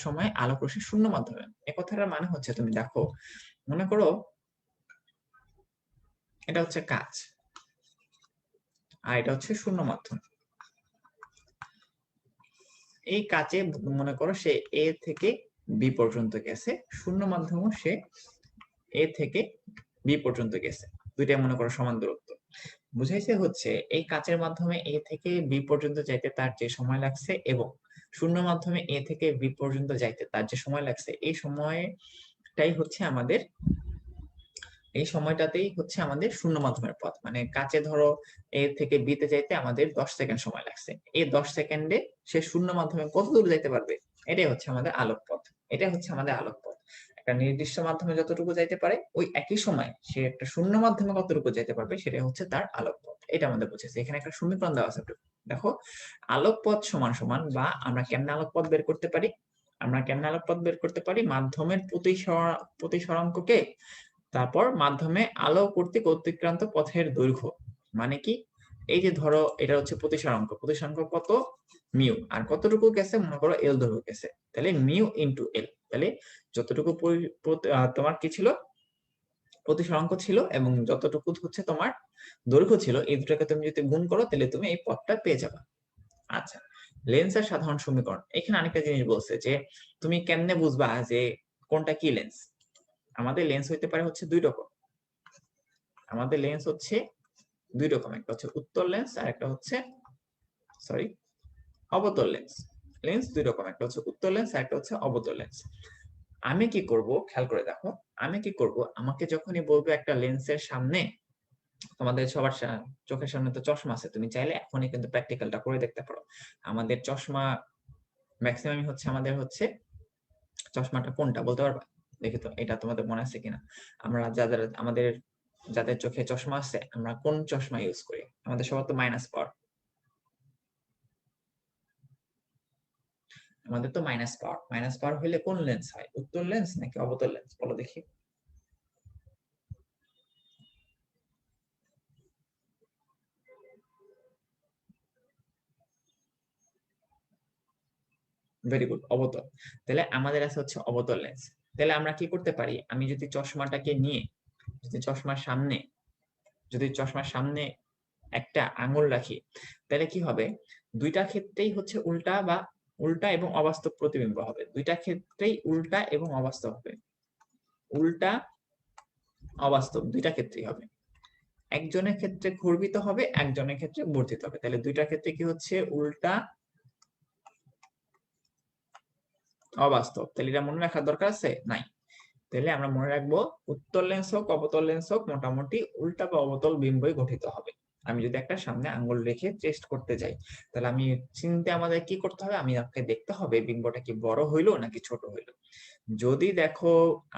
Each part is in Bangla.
সময় আলোক রশ্মি শূন্য মাধ্যমে। এ কথাটার মানে হচ্ছে তুমি দেখো, মনে করো এটা হচ্ছে কাঁচ আর এটা হচ্ছে শূন্য মাধ্যম। এই কাঁচে মনে করো সে এ থেকে বি পর্যন্ত গেছে, শূন্য মাধ্যমও সে এ থেকে বি পর্যন্ত গেছে, দুইটাই মনে করো সমান দূরত্ব। বুঝাইছে হচ্ছে এই কাঁচের মাধ্যমে এ থেকে বি পর্যন্ত যাইতে তার যে সময় লাগছে এবং শূন্য মাধ্যমে এ থেকে বি পর্যন্ত যাইতে তার যে সময় লাগছে, এই সময়টাই হচ্ছে আমাদের, এই সময়টাতেই হচ্ছে আমাদের শূন্য মাধ্যমের পথ। মানে কাঁচে ধরো এ থেকে বি তে যাইতে আমাদের 10 সেকেন্ড সময় লাগছে, এই 10 সেকেন্ডে সে শূন্য মাধ্যমে কত দূর যাইতে পারবে, এটাই হচ্ছে আমাদের আলোক পথ। এটা হচ্ছে আমাদের আলোক পথ। একটা নির্দিষ্ট মাধ্যমে যতটুকু যাইতে পারে ওই একই সময় সে একটা শূন্য মাধ্যমে কতটুকু যাইতে পারবে, সেটা হচ্ছে তার আলোক পথ। এটা আমাদের বুঝেছে। এখানে একটা সমীকরণ দেওয়া আছে, দেখো আলোক পথ সমান সমান, বা আমরা কেমনে আলোক পথ বের করতে পারি, আমরা কেমনে আলোক পথ বের করতে পারি, মাধ্যমের প্রতিসরাঙ্ককে তারপর মাধ্যমে আলো কর্তৃক অতিক্রান্ত পথের দৈর্ঘ্য। মানে কি, এই যে ধরো এটা হচ্ছে প্রতিসরাঙ্ক, প্রতিসরাঙ্ক কত, মিউ, আর কতটুকু গেছে মনে করো এল দৈর্ঘ্য গেছে, তাহলে মিউ ইন্টু এল। তাহলে যতটুকু তোমার কি ছিল, প্রতিসরাঙ্ক ছিল, এবং যতটুকু হচ্ছে তোমার দৈর্ঘ্য ছিল, এই দুটাকে তুমি যদি গুণ করো তাহলে তুমি এই পথটা পেয়ে যাবে। আচ্ছা, লেন্সের সাধারণ সমীকরণ। এখানে আরেকটা জিনিস বলছে যে তুমি কেমনে বুঝবা যে কোনটা কি লেন্স। আমাদের লেন্স হইতে পারে হচ্ছে দুই রকম, আমাদের লেন্স হচ্ছে দুই রকম, একটা হচ্ছে উত্তল লেন্স আর একটা হচ্ছে অবতল লেন্স। লেন্স দুই রকম, একটা হচ্ছে উত্তল লেন্স আর একটা হচ্ছে অবতল লেন্স। আমি কি করব, খেয়াল করে দেখো, আমি কি করব, আমাকে যখনই বলবো একটা লেন্সের সামনে, তোমাদের সবার চোখের সামনে তো চশমা আছে, তুমি চাইলে এখনই কিন্তু প্র্যাকটিক্যালটা করে দেখতে পারো। আমাদের চশমা ম্যাক্সিমাম হচ্ছে, আমাদের হচ্ছে চশমাটা কোনটা বলতে পারবা? দেখি তো এটা তোমাদের মনে আছে কিনা। আমরা যাদের চোখে চশমা আছে, আমরা কোন চশমা ইউজ করি? আমাদের সবার তো মাইনাস পাওয়ার, আমাদের তো মাইনাস পাওয়ার। মাইনাস পাওয়ার হইলে কোন লেন্স হয়, উত্তল লেন্স নাকি অবতল লেন্স, বলো দেখি। ভেরি গুড, অবতল। তাহলে আমাদের আছে হচ্ছে অবতল লেন্স। তাহলে আমরা কি করতে পারি, আমি যদি চশমাটাকে নিয়ে, যদি চশমার সামনে একটা আঙুল রাখি, তাহলে কি হবে, দুইটা ক্ষেত্রেই হচ্ছে উল্টা এবং অবাস্তব প্রতিবিম্ব হবে। দুইটা ক্ষেত্রেই উল্টা এবং অবাস্তব হবে, উল্টা অবাস্তব দুইটা ক্ষেত্রেই হবে। একজনের ক্ষেত্রে ঘূর্ণিত হবে, একজনের ক্ষেত্রে বর্ধিত হবে। তাহলে দুইটা ক্ষেত্রে কি হচ্ছে, উল্টা অবাস্তব। তাহলে এটা মনে রাখার দরকার আছে নাই? তাহলে আমরা মনে রাখবো, উত্তল লেন্স হোক অবতল লেন্স হোক, মোটামুটি উল্টা বা অবতল বিম্বই গঠিত হবে। আমি যদি একটা সামনে আঙ্গুল রেখে টেস্ট করতে যাই, তাহলে আমি চিনতে আমাদের কি করতে হবে, আমি আপনাকে দেখতে হবে বিম্বটা কি বড় হইলো নাকি ছোট হইলো। যদি দেখো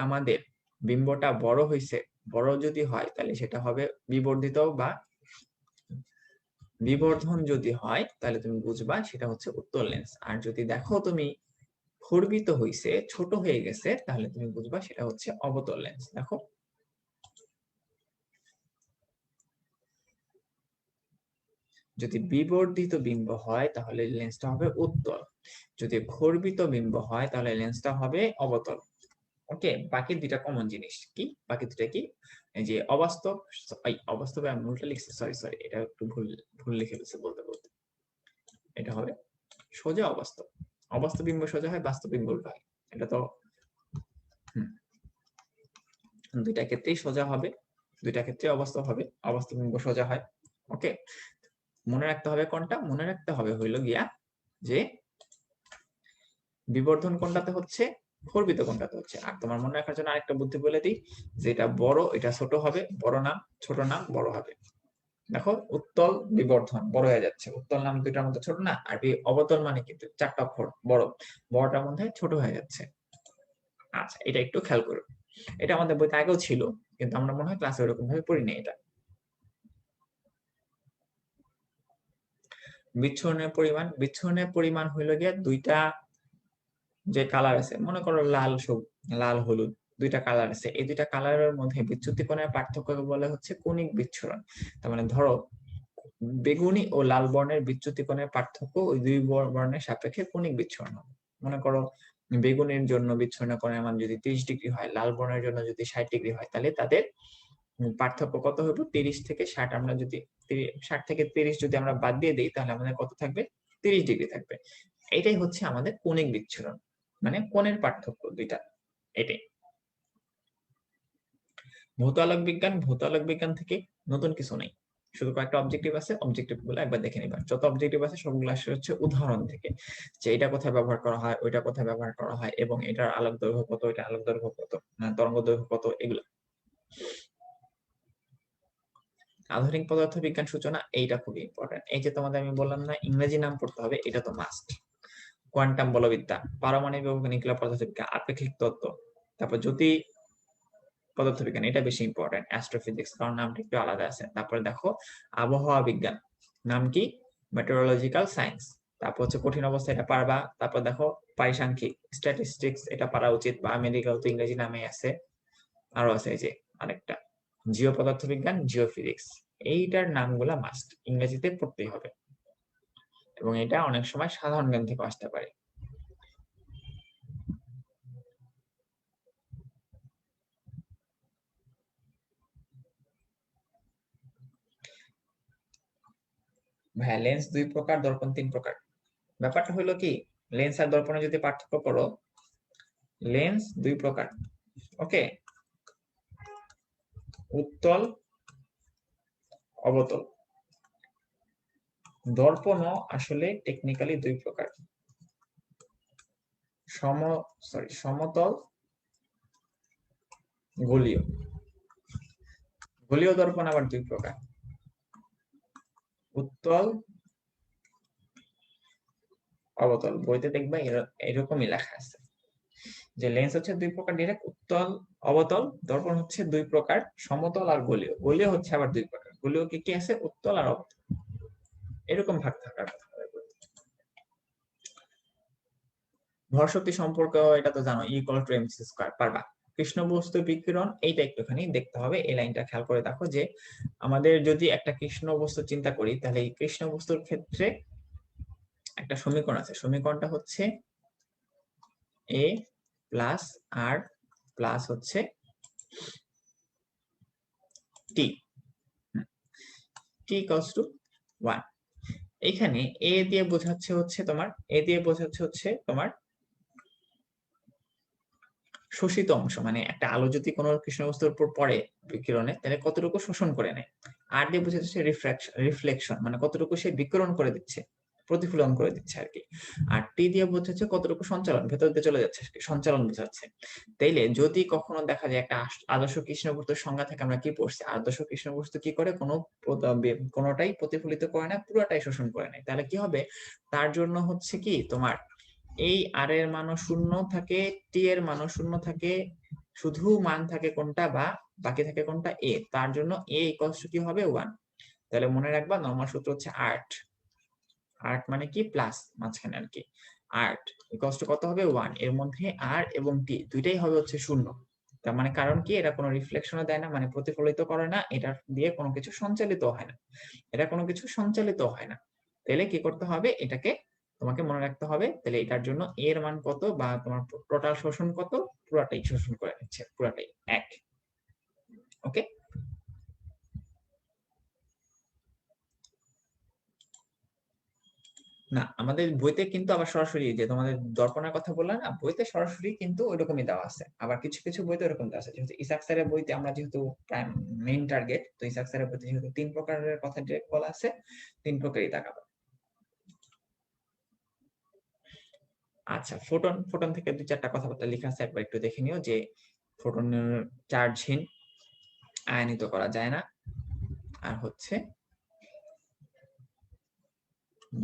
আমাদের বিম্বটা বড় হইছে, বড় যদি হয় তাহলে সেটা হবে বিবর্ধিত বা বিবর্ধন। যদি হয় তাহলে তুমি বুঝবা সেটা হচ্ছে উত্তল লেন্স। আর যদি দেখো তুমি ঘূর্ণিত হইছে, ছোট হয়ে গেছে, তাহলে তুমি বুঝবা সেটা হচ্ছে অবতল লেন্স। দেখো, যদি বিবর্ধিত বিম্ব হয় তাহলে লেন্সটা হবে উত্তল, যদি ঘূর্ণিত বিম্ব হয় তাহলে লেন্সটা হবে অবতল। ওকে, বাকি দুইটা কমন জিনিস কি, বাকি দুটা কি, এই যে অবাস্তব, অবাস্তবে আমি উল্টা লিখছি, সরি সরি, এটা একটু ভুল ভুল লিখে ফেলছি বলতে বলতে। এটা হবে সোজা অবাস্তব, অবাস্তব বিম্ব সোজা হয়, বাস্তব বিম্ব উল্টা হয়। এটা তো দুইটা ক্ষেত্রেই সোজা হবে, দুইটা ক্ষেত্রে অবাস্তব হবে, অবাস্তব বিম্ব সোজা হয়। ওকে, মনে রাখতে হবে কোনটা, মনে রাখতে হবে হইলো গিয়া যে বিবর্ধন কোনটাতে হচ্ছে, ঘূর্ণিত কোনটাতে হচ্ছে। আর তোমার মনে রাখার জন্য আরেকটা বুদ্ধি বলে দিই, যেটা বড় এটা ছোট হবে, বড় নাম ছোট নাম বড় হবে। দেখো, উত্তল বিবর্ধন বড় হয়ে যাচ্ছে, উত্তল নাম দুইটার মধ্যে ছোট না, আর অবতল মানে কিন্তু চারটা অক্ষর বড়, বড়টার মধ্যে ছোট হয়ে যাচ্ছে। আচ্ছা, এটা একটু খেয়াল করো, এটা আমাদের বইতে আগেও ছিল, কিন্তু আমরা মনে হয় ক্লাসে ওরকম ভাবে পড়িনি এটা। বিচ্ছুরণের পরিমাণ হইল গিয়া দুইটা যে কালার আছে, মনে করো লাল হলুদ, দুইটা কালার আছে, এই দুইটা কালারের মধ্যে বিচ্যুতি কোণের পার্থক্যকে বলে হচ্ছে কণিক বিচ্ছুরণ। তার মানে ধরো বেগুনি ও লাল বর্ণের বিচ্যুতি কোণের পার্থক্য ওই দুই বর্ণের সাপেক্ষে কণিক বিচ্ছুরণ হবে। মনে করো বেগুনের জন্য বিচ্ছুরণ কোণের মান যদি 30 ডিগ্রি হয়, লাল বর্ণের জন্য যদি 60 ডিগ্রি হয়, তাহলে তাদের পার্থক্য কত হবে? 30 থেকে 60। আমরা যদি 60 থেকে 30 যদি আমরা বাদ দিয়ে দিই, তাহলে আমাদের কত থাকবে? 30 ডিগ্রি থাকবে। এটাই হচ্ছে আমাদের কৌণিক বিচ্ছুরণ, মানে কোণের পার্থক্য দুইটা, এটাই। ভৌত আলোক বিজ্ঞান থেকে নতুন কিছু নেই, শুধু কয়েকটা অবজেক্টিভ আছে, অবজেক্টিভ গুলো একবার দেখে নিবা। যত অবজেক্টিভ আছে সবগুলো আসলে হচ্ছে উদাহরণ থেকে, যে এটা কোথায় ব্যবহার করা হয়, ওইটা কোথায় ব্যবহার করা হয়, এবং এটার আলোক দৈর্ঘ্য কত, এটা আলোক দৈর্ঘ্য কত, তরঙ্গ দৈর্ঘ্য কত, এগুলো। আধুনিক পদার্থবিজ্ঞান সূচনা, এইটা খুবই ইম্পর্টেন্ট। এই যে তোমাদের আমি বললাম না ইংরেজি নাম পড়তে হবে, এটা তো মাস্ট। কোয়ান্টাম বলবিদ্যা, পারমাণবিক নিউক্লিয়ার পদার্থবিজ্ঞান, আপেক্ষিক তত্ত্ব, তারপর জ্যোতি পদার্থবিজ্ঞান, এটা বেশি ইম্পর্টেন্ট। অ্যাস্ট্রোফিজিক্স, কারণ নামটা একটু আলাদা আছে। তারপরে দেখো আবহাওয়া বিজ্ঞান, নাম কি? Meteorological science. তারপর হচ্ছে কঠিন অবস্থা, এটা পারবা। তারপর দেখো পারিসাংখ্যিক, স্ট্যাটিস্টিক্স, এটা পারা উচিত, বা মেডিকেল তো ইংরেজি নামে আছে। আরো আছে এই যে আরেকটা জিও পদার্থবিজ্ঞান, জিওফিজিক্স। এইটার নামগুলা মাস্ট ইংরেজিতে পড়তেই হবে, এবং এটা অনেক সময় সাধারণ জ্ঞান থেকে আসতে পারে। ভাইয়া লেন্স 2 প্রকার, দর্পণ 3 প্রকার। ব্যাপারটা হলো কি, লেন্স আর দর্পণে যদি পার্থক্য করো, লেন্স 2 প্রকার, ওকে? উত্তল, অবতল। দর্পণও আসলে টেকনিক্যালি 2 প্রকার, সমতল, গোলীয়। গোলীয় দর্পণ আবার 2 প্রকার, উত্তল, অবতল। বইতে দেখবা এরকমই লেখা আছে যে লেন্স হচ্ছে 2 প্রকার, ডিরেক্ট উত্তল, অবতল। দর্পণ হচ্ছে 2 প্রকার, সমতল আর গোলীয়। গোলীয় হচ্ছে আবার 2 প্রকার, গোলীয় কি কি আছে? উত্তল আর অবতল, এরকম ভাগ থাকার কথা। ভর শক্তি সম্পর্ক এটা তো জানো, E=mc², পারবা। কৃষ্ণ বস্তু বিকিরণ, এইটা একটুখানি দেখতে হবে, এই লাইনটা খেয়াল করে দেখো, যে আমাদের যদি একটা কৃষ্ণ বস্তু চিন্তা করি, তাহলে এই কৃষ্ণ বস্তুর ক্ষেত্রে একটা সমীকরণ আছে। সমীকরণটা হচ্ছে a প্লাস r প্লাস হচ্ছে t, t = 1। এখানে a দিয়ে বোঝাচ্ছে হচ্ছে তোমার শোষিত অংশ, মানে একটা আলো যদি কোনো কৃষ্ণ বস্তুর উপর পড়ে বিকিরণে, তাহলে কতটুকু শোষণ করে নেয়। আর দিয়ে বোঝাচ্ছে রিফ্লেকশন, মানে কতটুকু সে বিকিরণ করে দিচ্ছে, প্রতিফলন করে দিচ্ছে আর কি। আর টি দিয়ে বোঝাচ্ছে কতটুকু সঞ্চালন, ভেতর দিয়ে চলে যাচ্ছে, সঞ্চালন বোঝাচ্ছে। তাইলে যদি কখনো দেখা যায় একটা আদর্শ কৃষ্ণ বস্তুর সংজ্ঞা থেকে আমরা কি পড়ছি, আদর্শ কৃষ্ণ বস্তু কি করে, কোনোটাই প্রতিফলিত করে না, পুরোটাই শোষণ করে নেয়, তাহলে কি হবে? তার জন্য হচ্ছে কি, তোমার এই আর এর মানও 0 থাকে, টি এর মানও 0 থাকে, শুধু মান থাকে কোনটা, বা বাকি থাকে কোনটা, এ। তার জন্য এ ইকুয়ালস টু কি হবে? 1। তাহলে মনে রাখবা নরমাল সূত্র হচ্ছে আর্ট, আর্ট মানে কি প্লাস মাঝখানে আর কি, আর্ট ইকুয়ালস টু কত হবে? 1। এর মধ্যে আর এবং টি দুইটাই হবে হচ্ছে 0। তার মানে কারণ কি, এটা কোনো রিফ্লেকশনও দেয় না, মানে প্রতিফলিত করে না, এটা দিয়ে কোনো কিছু সঞ্চালিত হয় না, তাহলে কি করতে হবে? এটাকে তোমাকে মনে রাখতে হবে। তাহলে এটার জন্য এর মান কত, বা তোমার টোটাল শোষণ কত, পুরাটাই শোষণ করে নিচ্ছে, পুরাটাই 1। ওকে, না আমাদের বইতে কিন্তু আবার সরাসরি, যে তোমাদের দর্পণের কথা বললাম না, বইতে সরাসরি কিন্তু ওইরকমই দেওয়া আছে। আবার কিছু কিছু বইতে ওরকম দেওয়া আছে, যেহেতু ইসাক স্যারের বইতে আমরা যেহেতু মেইন টার্গেট, তো ইসাক স্যারের বইতে যেহেতু 3 প্রকারের কথা ডিরেক্ট বলা আছে, 3 প্রকারই দেখাবো। আচ্ছা, ফোটন থেকে 2-4টা কথাবার্তা লেখা আছে, একবার একটু দেখে নিও। যে ফোটনের চার্জহীন, আয়নিত করা যায় না, আর হচ্ছে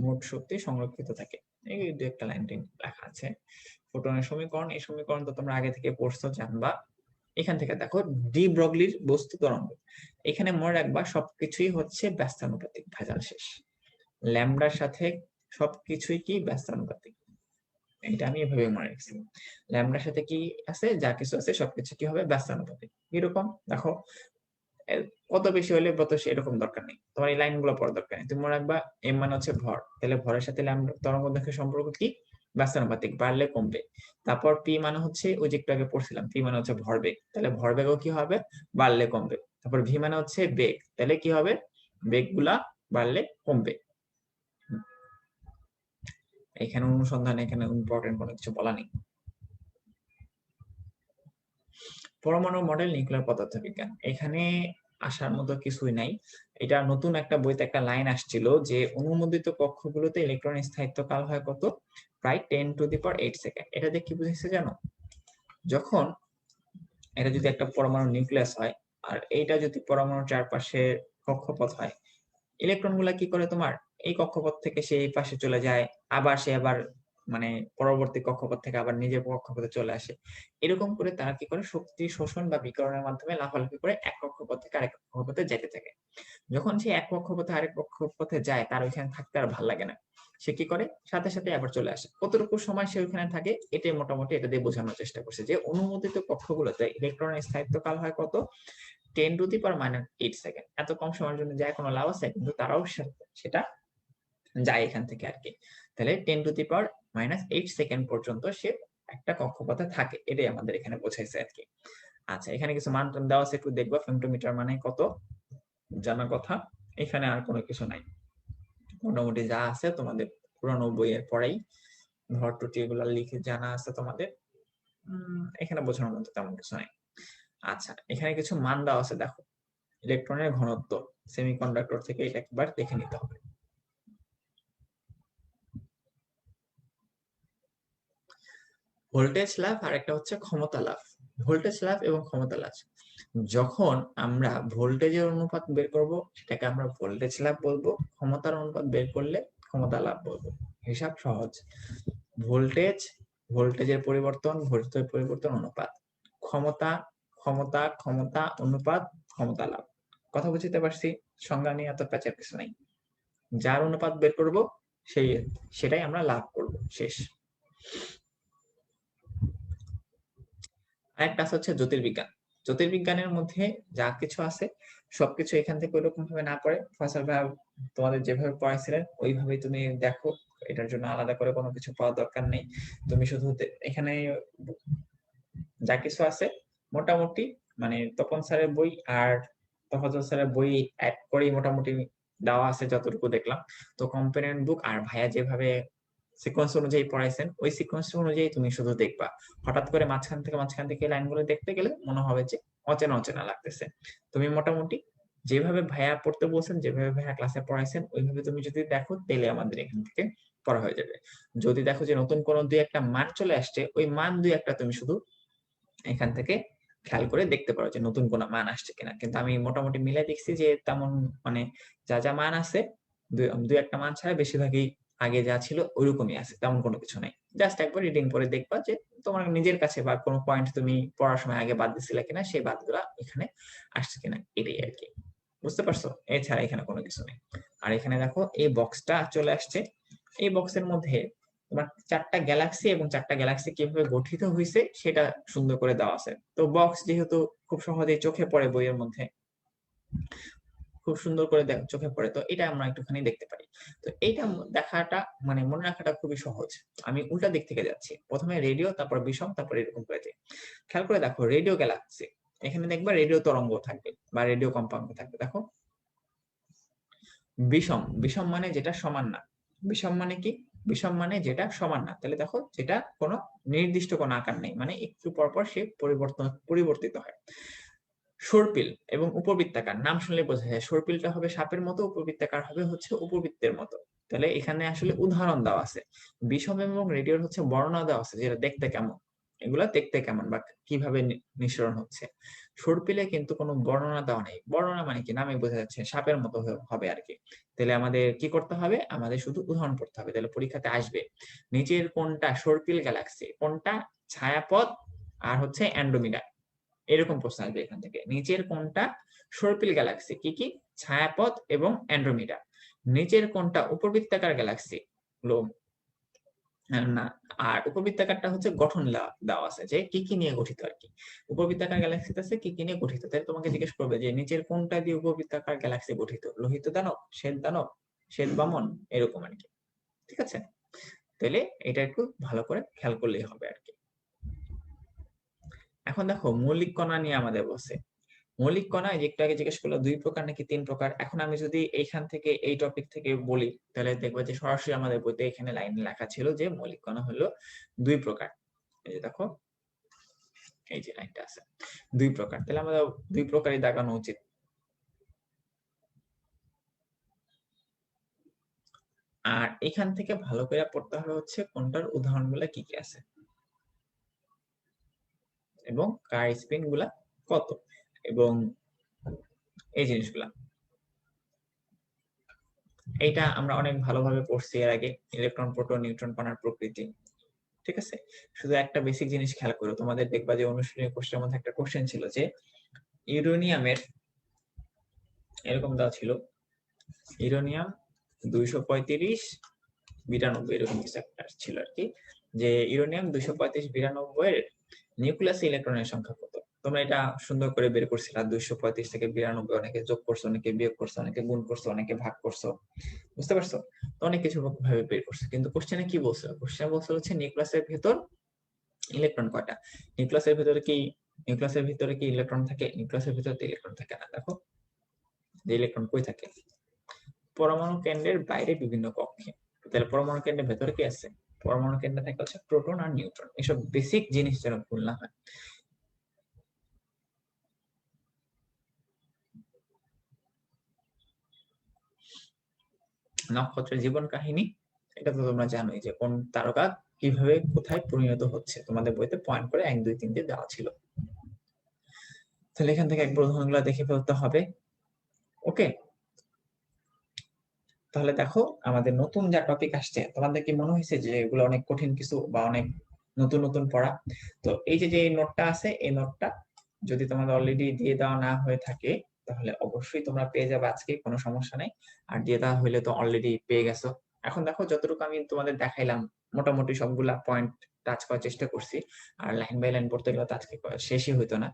মোট শক্তি সংরক্ষিত থাকে। এই 2-একটা লাইন লেখা আছে। ফোটনের সমীকরণ, এই সমীকরণ তো তোমরা আগে থেকে পড়ছো, জানবা। এখান থেকে দেখো ডি ব্রগলির বস্তু তরঙ্গ, এখানে মনে রাখবা সবকিছুই হচ্ছে ব্যস্তানুপাতিক, ভেজাল শেষ। ল্যামডার সাথে সবকিছুই কি ব্যস্তানুপাতিক, এটা আমি এভাবে মনে রাখছিলাম। ল্যামডার সাথে কি আছে, যা কিছু আছে সবকিছু কি হবে? ব্যস্তানুপাতিক। এরকম দেখো, কত বেশি হলে কত এরকম দরকার নেই, তোমার এই লাইন গুলো পড়ার দরকার নেই। তুমি মনে রাখবা এম মানে হচ্ছে ভর, তাহলে ভরের সাথে ল্যামডা তরঙ্গ দৈর্ঘ্যের সম্পর্ক কি? ব্যস্তানুপাতিক, বাড়লে কমবে। তারপর পি মানে হচ্ছে ওই যে একটু আগে পড়ছিলাম, পি মানে হচ্ছে ভরবেগ, তাহলে ভরবেগও কি হবে, বাড়লে কমবে। তারপর ভি মানে হচ্ছে বেগ, তাহলে কি হবে, বেগগুলা বাড়লে কমবে। এখানে অনুসন্ধান, এখানে ইম্পর্টেন্ট কোনো কিছু বলা নেই। পরমাণু মডেল নিউক্লিয়ার পদার্থবিজ্ঞান, এখানে আসার মতো কিছুই নাই। এটা নতুন একটা বইতে একটা লাইন আসছিল যে অনুমোদিত কক্ষগুলোতে ইলেকট্রনের স্থায়িত্বকাল হয় কত, প্রায় 10⁸ সেকেন্ড। এটা দিয়ে কি বুঝেছে জানো, যখন এটা যদি একটা পরমাণু নিউক্লিয়াস হয় আর এইটা যদি পরমাণুর চারপাশে কক্ষপথ হয়, ইলেকট্রন গুলা কি করে, তোমার এই কক্ষপথ থেকে সে এই পাশে চলে যায়, আবার সে আবার মানে পরবর্তী কক্ষপথ থেকে আবার নিজের কক্ষপথে চলে আসে। এরকম করে তারা কি করে, শক্তি শোষণ বা বিকিরণের মাধ্যমে লাফালাফি করে এক কক্ষপথ থেকে আরেক কক্ষপথে যেতে থাকে। যখন সে এক কক্ষপথে আরেক কক্ষপথে যায়, তার ওইখানে থাকতে আর ভালো লাগে না, সে কি করে, সাথে সাথে আবার চলে আসে। কতটুকু সময় সে ওইখানে থাকে, এটাই মোটামুটি এটা দিয়ে বোঝানোর চেষ্টা করছে যে অনুমোদিত কক্ষগুলোতে ইলেকট্রনের স্থায়িত্বকাল হয় কত, 10⁻⁸ সেকেন্ড। এত কম সময়ের জন্য যায় কোনো লাভ আছে, কিন্তু তারাও সেটা যায় এখান থেকে আর কি। তাহলে 10⁻⁸ সেকেন্ড পর্যন্ত সে একটা কক্ষপথে থাকে, এটাই আমাদের এখানে বোঝাইছে আর কি। আচ্ছা, এখানে কিছু মান দেওয়া আছে, একটু দেখবো। ফেমটোমিটার মানে কত জানার কথা, এখানে আর কোনো কিছু নাই, মোটামুটি যা আছে তোমাদের পুরানো বইয়ের পরেই ভর ত্রুটি এগুলো লিখে জানা আছে তোমাদের। এখানে বোঝানোর মতো তেমন কিছু নাই। আচ্ছা, এখানে কিছু মান দেওয়া আছে, দেখো। ইলেকট্রনের ঘনত্ব সেমিকন্ডাক্টর থেকে এটা একবার দেখে নিতে হবে। ভোল্টেজ লাভ আর একটা হচ্ছে ক্ষমতা লাভ। ভোল্টেজ লাভ এবং ক্ষমতা লাভ, যখন আমরা ভোল্টেজের অনুপাত বের করব সেটাকে আমরা ভোল্টেজ লাভ বলবো, ক্ষমতার অনুপাত বের করলে ক্ষমতা লাভ বলবো। হিসাব সহজ, ভোল্টেজ, ভোল্টেজের পরিবর্তন, ভোল্টেজের পরিবর্তন অনুপাত, ক্ষমতা, ক্ষমতা, ক্ষমতা অনুপাত, ক্ষমতা লাভ। কথা বুঝতে পারছি, সংজ্ঞা নিয়ে এত প্যাচার কিছু নাই। যার অনুপাত বের করব সেটাই আমরা লাভ করব, শেষ। আরেকটা হচ্ছে জ্যোতির্বিজ্ঞান। জ্যোতির্বিজ্ঞানের মধ্যে যা কিছু আছে সবকিছু এখান থেকে ওইরকম ভাবে না পড়ে, ফয়সাল ভাই তোমাদের যেভাবে পড়াইছিলেন ওইভাবেই তুমি দেখো, এটার জন্য আলাদা করে কোনো কিছু পাওয়ার দরকার নেই। তুমি শুধু এখানে যা কিছু আছে মোটামুটি মানে তপন স্যারের বই আর তফাজ্জল স্যারের বই অ্যাড করেই মোটামুটি দেওয়া আছে যতটুকু দেখলাম। তো কম্পেয়ারেন্ট বুক আর ভাইয়া যেভাবে সিকোয়েন্স অনুযায়ী পড়াইছেন ওই সিকোয়েন্স অনুযায়ী তুমি শুধু দেখবা। হঠাৎ করে মাঝখান থেকে লাইনগুলো দেখতে গেলে মনে হবে যে অচেনা অচেনা লাগতেছে। তুমি মোটামুটি যেভাবে ভাইয়া পড়তে বলছেন, যেভাবে ভাইয়া ক্লাসে পড়াইছেন ওইভাবে তুমি যদি দেখো তাহলে আমাদের এখান থেকে পড়া হয়ে যাবে। যদি দেখো যে নতুন কোনো দুই একটা মান চলে আসছে, ওই মান দুই একটা তুমি শুধু এখান থেকে খেয়াল করে দেখতে পারো যে নতুন কোনো মান আসছে কিনা। কিন্তু আমি মোটামুটি মিলে দেখছি যে তেমন মানে যা যা মান আছে দুই একটা মান ছাড়া বেশিরভাগই আগে যা ছিল ওইরকমই আছে, তেমন কোনো কিছু নেই। জাস্ট একবার রিডিং করে দেখবা যে তোমার নিজের কাছে বা কোনো পয়েন্ট তুমি পড়ার সময় আগে বাদ দিছিলে কিনা, সেই বাদগুলা এখানে আসছে কিনা, এটাই আর কি। বুঝতে পারছো? এছাড়া এখানে কোনো কিছু নেই। আর এখানে দেখো এই বক্সটা চলে আসছে, এই বক্সের মধ্যে তোমার চারটা গ্যালাক্সি এবং চারটা গ্যালাক্সি কিভাবে গঠিত হয়েছে সেটা সুন্দর করে দেওয়া আছে। তো বক্স যেহেতু খুব সহজেই চোখে পড়ে, বইয়ের মধ্যে খুব সুন্দর করে চোখে পড়ে, তো এটা আমরা একটুখানি দেখতে পারি। তো এইটা দেখাটা মানে মনে রাখাটা খুবই সহজ। আমি উল্টা দিক থেকে যাচ্ছি, প্রথমে রেডিও, তারপর বিষম, তারপর এরকম করে যাই। খেয়াল করে দেখো, রেডিও গ্যালাক্সি, এখানে দেখবা রেডিও তরঙ্গ থাকবে বা রেডিও কম্পাঙ্ক থাকবে। দেখো বিষম, বিষম মানে যেটা সমান না। বিষম মানে কি, বিষম মানে যেটা সমান না। তাহলে দেখো যেটা কোনো নির্দিষ্ট কোনো আকার নেই, মানে একটু পরপর সে পরিবর্তিত হয়। সর্পিল এবং উপবৃত্তাকার, নাম শুনলে বোঝা যায় সর্পিলটা হবে সাপের মতো, উপবৃত্তাকার হবে হচ্ছে উপবৃত্তের মতো। তাহলে এখানে আসলে উদাহরণ দেওয়া আছে, বিষম এবং রেডিওর হচ্ছে বর্ণনা দেওয়া আছে যেটা দেখতে কেমন, এগুলা দেখতে কেমন বা কিভাবে নিঃসরণ হচ্ছে। সর্পিলে কিন্তু কোনো বর্ণনা দেওয়া নেই। বর্ণনা মানে কি, নামে বোঝা যাচ্ছে সাপের মতো হবে আর কি। তাহলে আমাদের কি করতে হবে, আমাদের শুধু উদাহরণ পড়তে হবে, তাহলে পরীক্ষাতে আসবে নিচের কোনটা সর্পিল গ্যালাক্সি, কোনটা ছায়াপথ আর হচ্ছে অ্যান্ড্রোমিডা, এরকম প্রশ্ন আসবে এখান থেকে। নিচের কোনটা সর্পিল গ্যালাক্সি, কি কি, ছায়াপথ এবং অ্যান্ড্রোমিডা। নিচের কোনটা উপবৃত্তাকার গ্যালাক্সি, না। আর উপবৃত্তাকারটা হচ্ছে গঠন দেওয়া আছে যে কি কি নিয়ে গঠিত আর কি। উপবৃত্তাকার গ্যালাক্সিতে আছে কি কি নিয়ে গঠিত, তাহলে তোমাকে জিজ্ঞেস করবে যে নিচের কোনটা দিয়ে উপবৃত্তাকার গ্যালাক্সি গঠিত, লোহিত দানব, শ্বেত বামন, এরকম আর কি। ঠিক আছে? তাহলে এটা একটু ভালো করে খেয়াল করলেই হবে আর কি। এখন দেখো মৌলিক কণা নিয়ে আমাদের বলছে। মৌলিক কণা যে একটু আগে জিজ্ঞেস করলো 2 প্রকার নাকি 3 প্রকার। এখন আমি যদি এইখান থেকে এই টপিক থেকে বলি তাহলে দেখবো যে সরাসরি আমাদের বইতে এখানে লাইনে লেখা ছিল যে মৌলিক কণা হলো 2 প্রকার। এই যে দেখো এই যে লাইনটা আছে 2 প্রকার, তাহলে আমাদের 2 প্রকারই দেখানো উচিত। আর এখান থেকে ভালো করে পড়তে হবে হচ্ছে কোনটার উদাহরণগুলো কি কি আছে এবং কার স্পিন গুলা কত এবং এই জিনিসগুলা। এইটা আমরা অনেক ভালোভাবে পড়ছি এর আগে, ইলেকট্রন প্রোটন নিউট্রন কণার প্রকৃতি। ঠিক আছে, শুধু একটা বেসিক জিনিস খেয়াল করো, তোমাদের দেখবা যে অনুশীলনী কোশ্চেনের মধ্যে একটা কোশ্চেন ছিল যে ইউরেনিয়ামের এরকম দেওয়া ছিল ইউরেনিয়াম 235 92 এরকম কিছু একটা ছিল আর কি, যে ইউরেনিয়াম 235 92 এর নিউক্লিয়াসে ইলেকট্রনের সংখ্যা কত। তোমরা এটা সুন্দর করে বের করছিলা, 235 থেকে 92 অনেকে যোগ করছো, অনেকে বিয়োগ করছো, অনেকে গুণ করছো, অনেকে ভাগ করছো, বুঝতে পারছো? তো অনেক কিছু ভাবে বের করছো, কিন্তু কোশ্চেনে কি বলছো? কোশ্চেনে বলছো হচ্ছে নিউক্লিয়াসের ভেতর ইলেকট্রন কয়টা। নিউক্লিয়াসের ভিতরে কি ইলেকট্রন থাকে? নিউক্লিয়াসের ভিতরে তো ইলেকট্রন থাকে না। দেখো যে ইলেকট্রন কই থাকে, পরমাণু কেন্দ্রের বাইরে বিভিন্ন কক্ষে। তাহলে পরমাণু কেন্দ্রের ভেতরে কি আছে? পরমাণু কেন্দ্রে থাকে হচ্ছে প্রোটন আর নিউট্রন। এসব বেসিক জিনিস যেন ভুল না হয়। নক্ষত্রের জীবন কাহিনী এটা তো তোমরা জানোই যে কোন তারকা কিভাবে কোথায় পরিণত হচ্ছে, তোমাদের বইতে পয়েন্ট করে 1 2 3 দিয়ে দেওয়া ছিল। তাহলে এখান থেকে একবার উদাহরণগুলো দেখে ফেলতে হবে। ওকে, তাহলে দেখো আমাদের নতুন যা টপিক আসছে, তোমাদের কি মনে হয়েছে যে এগুলো অনেক কঠিন কিছু বা অনেক নতুন নতুন পড়া? তো এই যে নোটটা আছে, এই নোটটা যদি তোমাদের অলরেডি দিয়ে দেওয়া না হয়ে থাকে তাহলে অবশ্যই তোমরা পেয়ে যাবে আজকে, কোনো সমস্যা নেই। আর দিয়ে দেওয়া হইলে তো অলরেডি পেয়ে গেছো। এখন দেখো যতটুকু আমি তোমাদের দেখাইলাম মোটামুটি সবগুলা পয়েন্ট টাচ করার চেষ্টা করছি, আর লাইন বাই লাইন পড়তে গেলে তো আজকে শেষই হইতো না।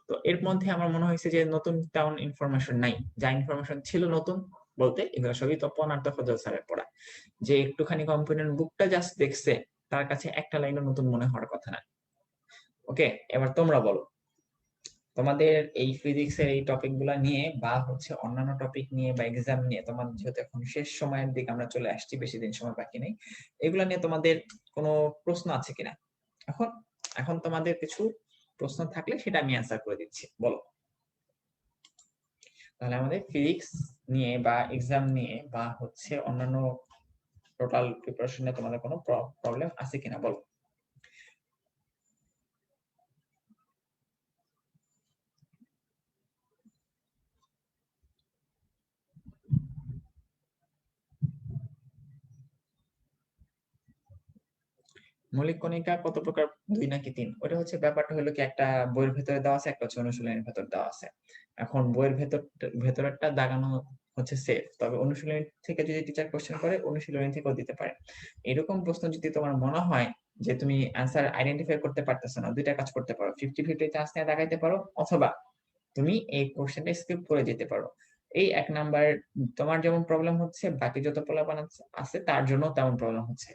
তো এর মধ্যে আমার মনে হয়েছে যে নতুন তেমন ইনফরমেশন নাই, যা ইনফরমেশন ছিল নতুন বলতে এগুলো সবই তপন আর তফাজ্জল স্যারের পড়া। যে একটুখানি কম্পিউটার বুকটা জাস্ট দেখছে তার কাছে একটা লাইনও নতুন মনে হওয়ার কথা না। ওকে, এবার তোমরা বলো তোমাদের এই ফিজিক্সের এই টপিক গুলা নিয়ে বা হচ্ছে অন্যান্য টপিক নিয়ে বা এক্সাম নিয়ে, তোমাদের যেহেতু এখন শেষ সময়ের দিকে আমরা চলে আসছি, বেশি দিন সময় বাকি নেই, এগুলা নিয়ে তোমাদের কোনো প্রশ্ন আছে কিনা? এখন এখন তোমাদের কিছু প্রশ্ন থাকলে সেটা আমি অ্যান্সার করে দিচ্ছি, বলো। তাহলে আমাদের ফিজিক্স নিয়ে বা এক্সাম নিয়ে বা হচ্ছে অন্যান্য টোটাল প্রিপারেশনে তোমাদের কোনো প্রবলেম আছে কিনা বলো। মৌলিক কণিকা কত প্রকার, 2 নাকি 3? ওটা হচ্ছে ব্যাপারটা হলো কি, একটা বইয়ের ভেতরে দেওয়া আছে, একটা হচ্ছে অনুশীলনের ভেতর দেওয়া আছে। এখন বইয়ের ভেতরেরটা দাগানো হচ্ছে সেফ, তবে অনুশীলনী থেকে যদি টিচার কোশ্চেন করে অনুশীলনী থেকেও দিতে পারে। এরকম প্রশ্ন যদি তোমার মনে হয় যে তুমি অ্যান্সার আইডেন্টিফাই করতে পারতেছো না, দুইটা কাজ করতে পারো, 50-50 চান্স নিয়ে দাগাইতে পারো, অথবা তুমি এই কোশ্চেনটা স্কিপ করে যেতে পারো। এই 1 নাম্বার তোমার যেমন প্রবলেম হচ্ছে বাকি যত পোলাপান আছে তার জন্য তেমন প্রবলেম হচ্ছে,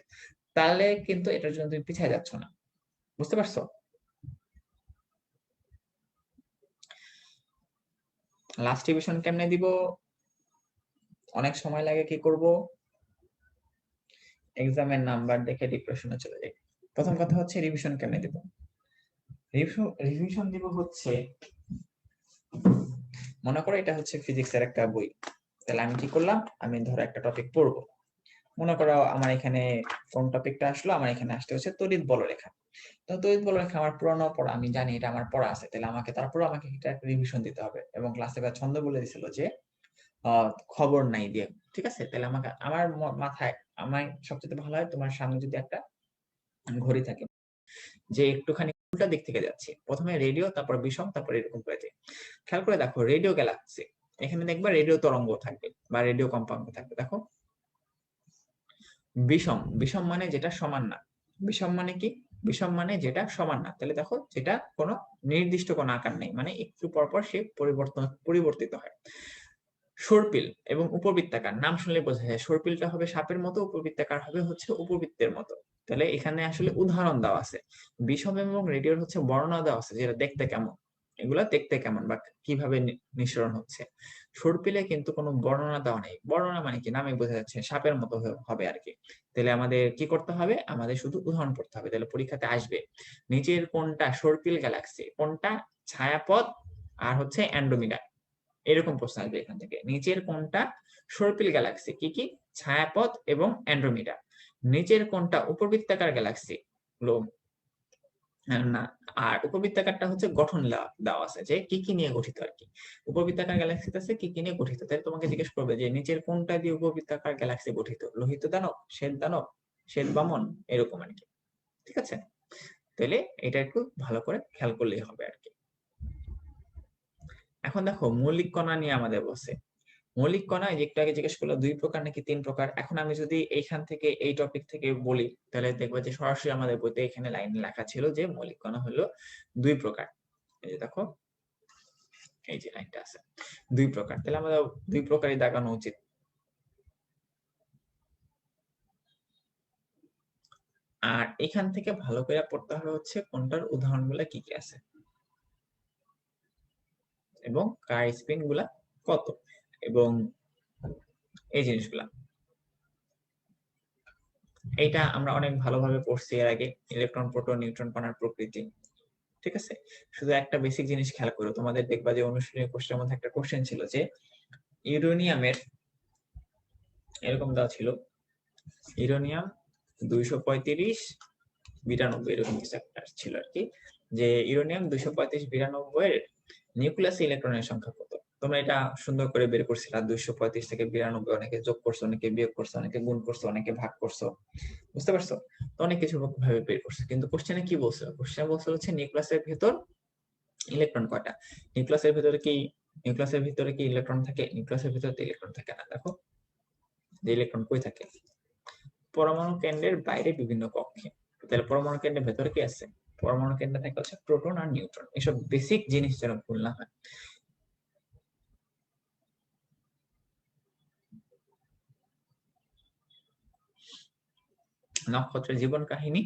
তাহলে কিন্তু এটার জন্য তুমি পিছিয়ে যাচ্ছ না, বুঝতে পারছো? লাস্ট রিভিশন কেমনে দিব, অনেক সময় লাগে, কি করব, এক্সামের নাম্বার দেখে ডিপ্রেশনে চলে যাই। প্রথম কথা হচ্ছে রিভিশন কেমনে দিব। রিভিশন দিব হচ্ছে, মনে করো এটা হচ্ছে ফিজিক্সের একটা বই, তাহলে আমি কি করলাম, আমি ধরো একটা টপিক পড়বো, মনে করো আমার এখানে কোন টপিকটা আসলো, আমার এখানে আসতে হচ্ছে তড়িৎ বলরেখা। তো তড়িৎ বলরেখা আমার পুরানো পড়া, আমি জানি এটা আমার পড়া আছে, তাহলে আমাকে এটা একটা রিভিশন দিতে হবে। এবং ক্লাসে বা ছন্দ বলে দিছিল যে খবর নাই দিয়ে, ঠিক আছে? তাহলে আমাকে আমার মাথায় আমার সবচেয়ে ভালো হয় তোমার সামনে যদি একটা ঘড়ি থাকে যে একটুখানি উল্টা দিক থেকে যাচ্ছে, প্রথমে রেডিও তারপর বিষম তারপর এরকম করে যায়। খেয়াল করে দেখো রেডিও গ্যালাক্সি, এখানে দেখবা রেডিও তরঙ্গ থাকবে বা রেডিও কম্পাঙ্ক থাকবে। দেখো বিষম, বিষম মানে যেটা সমান না। বিষম মানে কি? বিষম মানে যেটা সমান না। তাহলে দেখো যেটা কোনো নির্দিষ্ট কোনো আকার নেই, মানে একটু পরপর সে পরিবর্তিত হয়। সর্পিল এবং উপবৃত্তাকার নাম শুনলে বোঝা যায় সর্পিলটা হবে সাপের মতো, উপবৃত্তাকার হবে হচ্ছে উপবৃত্তের মতো। তাহলে এখানে আসলে উদাহরণ দেওয়া আছে, বিষম এবং রেডিওর হচ্ছে বর্ণনা দেওয়া আছে যেটা দেখতে কেমন, এগুলা দেখতে কেমন বা কিভাবে নিঃসরণ হচ্ছে। সর্পিলে কিন্তু কোনো বর্ণনা দেওয়া নেই, বর্ণনা মানে কি নামে বোঝা যাচ্ছে সাপের মতো হবে আর কি। তাহলে আমাদের কি করতে হবে, আমাদের শুধু উদাহরণ পড়তে হবে, তাহলে পরীক্ষাতে আসবে নিচের কোনটা সর্পিল গ্যালাক্সি, কোনটা ছায়াপথ আর হচ্ছে অ্যান্ড্রোমিডা, এরকম প্রশ্ন আসবে এখান থেকে। নিচের কোনটা সর্পিল গ্যালাক্সি, কি কি, ছায়াপথ এবং অ্যান্ড্রোমিডা। নিচের কোনটা উপবৃত্তাকার গ্যালাক্সি, না, আর উপবৃত্তাকারটা হচ্ছে গঠন দেওয়া আছে যে কি কি নিয়ে গঠিত আর কি। উপবৃত্তাকার গ্যালাক্সি আছে কি কি নিয়ে গঠিত, তাই তোমাকে জিজ্ঞেস করবে যে নিচের কোনটা দিয়ে উপবৃত্তাকার গ্যালাক্সি গঠিত, লোহিত দানব, শ্বেত বামন, এরকম আর কি। ঠিক আছে, তাহলে এটা একটু ভালো করে খেয়াল করলেই হবে আর কি। এখন দেখো মৌলিক কণা নিয়ে আমাদের বসে, মৌলিক কণা একটু আগে জিজ্ঞেস করলো 2 প্রকার নাকি 3 প্রকার। এখন আমি যদি এইখান থেকে এই টপিক থেকে বলি তাহলে দেখবো যে সরাসরি আমাদের বইতে এখানে লাইনে লেখা ছিল যে মৌলিক কণা হলো 2 প্রকার। এই যে দেখো এই যে লাইনটা আছে 2 প্রকার, তাহলে আমাদের 2 প্রকারই দেখানো উচিত। আর এখান থেকে ভালো করে পড়তে হবে হচ্ছে কোনটার উদাহরণগুলো কি কি আছে এবং কার স্পিন গুলা কত এবং এই জিনিসগুলা। এইটা আমরা অনেক ভালোভাবে পড়ছি এর আগে, ইলেকট্রন প্রোটন নিউট্রন কণার প্রকৃতি। ঠিক আছে, শুধু একটা বেসিক জিনিস খেয়াল করো, তোমাদের দেখবা যে অনুশীলনী কোশ্চেনের মধ্যে একটা কোশ্চেন ছিল যে ইউরেনিয়ামের, এরকম দেওয়া ছিল ইউরেনিয়াম 235-92 এরকম কিছু একটা ছিল আর কি, যে ইউরেনিয়াম 235-92 এর নিউক্লিয়াসে ইলেকট্রনের সংখ্যা কত। তোমরা এটা সুন্দর করে বের করছিলা, 235 থেকে 92, অনেকে যোগ করছো, অনেকে বিয়োগ করছো, অনেকে গুণ করছো, অনেকে ভাগ করছো, বুঝতে পারছো? তো অনেক কিছু ভাবে বের করছো, কিন্তু কোশ্চেনে কি বলছে, কোশ্চেনে বলছে হচ্ছে নিউক্লিয়াসের ভেতর ইলেকট্রন কয়টা। নিউক্লিয়াসের ভিতরে কি ইলেকট্রন থাকে? নিউক্লিয়াসের ভিতরে তো ইলেকট্রন থাকে না। দেখো যে ইলেকট্রন কই থাকে, পরমাণু কেন্দ্রের বাইরে বিভিন্ন কক্ষে। তাহলে পরমাণু কেন্দ্রের ভেতরে কি আছে? পরমাণু কেন্দ্রে থাকে হচ্ছে প্রোটন আর নিউট্রন। এসব বেসিক জিনিস যেন ভুল না হয়। নক্ষত্রের জীবন কাহিনী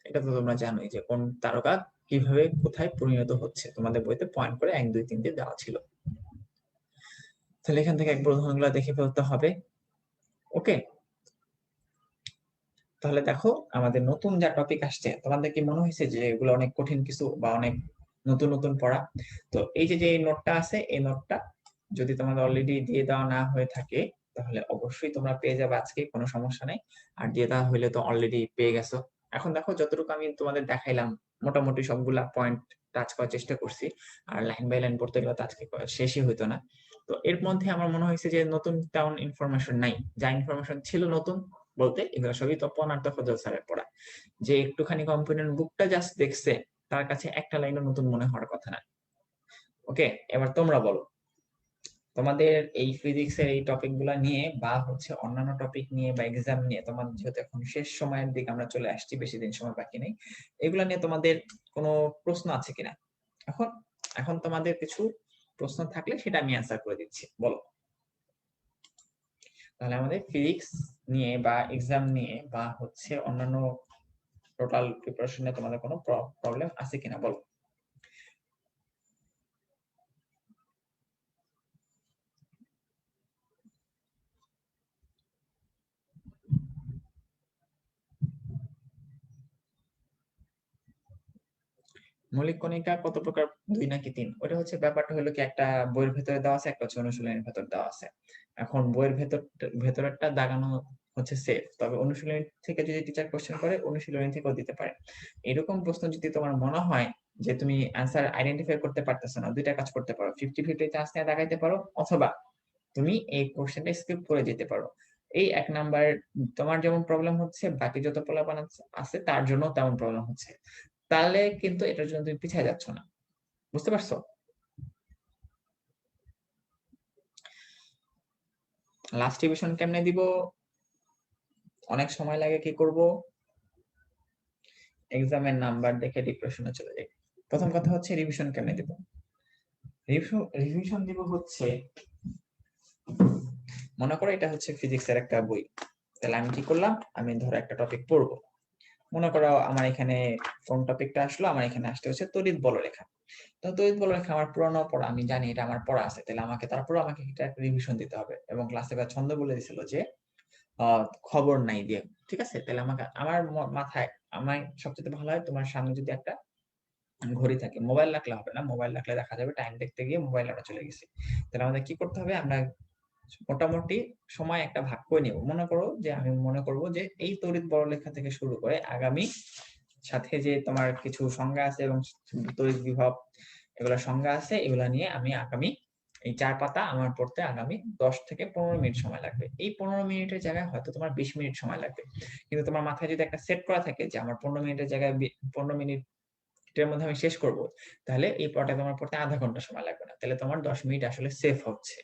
এটা তো তোমরা জানোই যে কোন তারকা কিভাবে কোথায় পরিণত হচ্ছে, তোমাদের বইতে পয়েন্ট করে 1, 2, 3 দিয়ে দেওয়া ছিল। তাহলে এখান থেকে একবার উদাহরণগুলো দেখে ফেলতে হবে। ওকে, তাহলে দেখো আমাদের নতুন যা টপিক আসছে, তোমাদের কি মনে হয়েছে যে এগুলো অনেক কঠিন কিছু বা অনেক নতুন নতুন পড়া? তো এই যে যে নোটটা আছে, এই নোটটা যদি তোমাদের অলরেডি দিয়ে দেওয়া না হয়ে থাকে তাহলে অবশ্যই তোমরা পেয়ে যাবে আজকে, কোনো সমস্যা নেই। আর দিয়ে দেওয়া হইলে তো অলরেডি পেয়ে গেছো। এখন দেখো যতটুকু আমি তোমাদের দেখাইলাম মোটামুটি সবগুলা পয়েন্ট টাচ করার চেষ্টা করছি, আর লাইন বাই লাইন পড়তে গেলে তো আজকে শেষই হইতো না। তো এর মধ্যে আমার মনে হয়েছে যে নতুন তেমন ইনফরমেশন নাই, যা ইনফরমেশন ছিল নতুন বলতে এগুলো সবই তপন আর তফাজ্জল স্যারের পড়া। যে একটুখানি কম্পিউটার বুকটা জাস্ট দেখছে তার কাছে একটা লাইনও নতুন মনে হওয়ার কথা না। ওকে, এবার তোমরা বলো তোমাদের এই ফিজিক্সের এই টপিক গুলা নিয়ে বা হচ্ছে অন্যান্য টপিক নিয়ে বা এক্সাম নিয়ে, তোমাদের যেহেতু এখন শেষ সময়ের দিকে আমরা চলে আসছি, বেশি দিন সময় বাকি নেই, এগুলা নিয়ে তোমাদের কোনো প্রশ্ন আছে কিনা? এখন এখন তোমাদের কিছু প্রশ্ন থাকলে সেটা আমি অ্যান্সার করে দিচ্ছি, বলো। তাহলে আমাদের ফিজিক্স নিয়ে বা এক্সাম নিয়ে বা হচ্ছে অন্যান্য টোটাল প্রিপারেশনে তোমাদের কোনো প্রবলেম আছে কিনা বলো। মৌলিক কণিকা কত প্রকার, 2 নাকি 3? ওটা হচ্ছে ব্যাপারটা হলো কি, একটা বইয়ের ভেতরে দেওয়া আছে, একটা হচ্ছে অনুশীলনের ভেতর দেওয়া আছে। এখন বইয়ের ভেতরেরটা দাগানো হচ্ছে সেফ, তবে অনুশীলনী থেকে যদি টিচার কোশ্চেন করে অনুশীলনী থেকেও দিতে পারে। এরকম প্রশ্ন যদি তোমার মনে হয় যে তুমি অ্যান্সার আইডেন্টিফাই করতে পারতেছো না, দুইটা কাজ করতে পারো, 50-50 চান্স নিয়ে দাগাইতে পারো, অথবা তুমি এই কোশ্চেনটা স্কিপ করে যেতে পারো। এই 1 নাম্বার তোমার যেমন প্রবলেম হচ্ছে বাকি যত পোলাপান আছে তার জন্য তেমন প্রবলেম হচ্ছে, তাহলে কিন্তু এটার জন্য তুমি পিছিয়ে যাচ্ছ না। বুঝতে পারছো? লাস্ট রিভিশন কেমনে দিব, অনেক সময় লাগে, কি করব, এক্সামের নাম্বার দেখে ডিপ্রেশনে চলে যাই। প্রথম কথা হচ্ছে রিভিশন কেমনে দিব। রিভিশন দিব হচ্ছে মনে করো এটা হচ্ছে ফিজিক্সের একটা বই, তাহলে আমি কি করলাম, আমি ধরো একটা টপিক পড়বো, মনে করো আমার এখানে কোন টপিকটা আসলো, আমার এখানে আসতে হচ্ছে তড়িৎ বলরেখা। তো তড়িৎ বলরেখা আমার পুরানো পড়া, আমি জানি এটা আমার পড়া আছে, তাহলে আমাকে এটা একটা রিভিশন দিতে হবে। এবং ক্লাসে ছন্দ বলে দিছিল যে খবর নাই দিয়ে, ঠিক আছে। তাহলে আমার মাথায় আমার সবচেয়ে ভালো হয় তোমার সামনে যদি একটা ঘড়ি থাকে, মোবাইল রাখলে হবে না, মোবাইল রাখলে দেখা যাবে টাইম দেখতে গিয়ে মোবাইল আমরা চলে গেছি। তাহলে আমাদের কি করতে হবে, আমরা মোটামুটি সময় একটা ভাগ করে নিব। মনে করো যে আমি মনে করব যে এই তড়িৎ বড়লেখা থেকে শুরু করে আগামী সাথে যে তোমার কিছু সংজ্ঞা আছে এবং তড়িৎ বিভব এগুলা সংজ্ঞা আছে, এগুলা নিয়ে আমি আগামী এই 4 পাতা আমার পড়তে আগামী 10 থেকে 15 মিনিট সময় লাগবে। এই 15 মিনিটের জায়গায় হয়তো তোমার 20 মিনিট সময় লাগবে, কিন্তু তোমার মাথায় যদি একটা সেট করা থাকে যে আমার 15 মিনিটের জায়গায় 15 মিনিট এটার মধ্যে আমি শেষ করব, তাহলে এই পড়াটা তোমার পড়তে আধা ঘন্টা সময় লাগবে না, তাহলে তোমার 10 মিনিট আসলে সেভ হচ্ছে।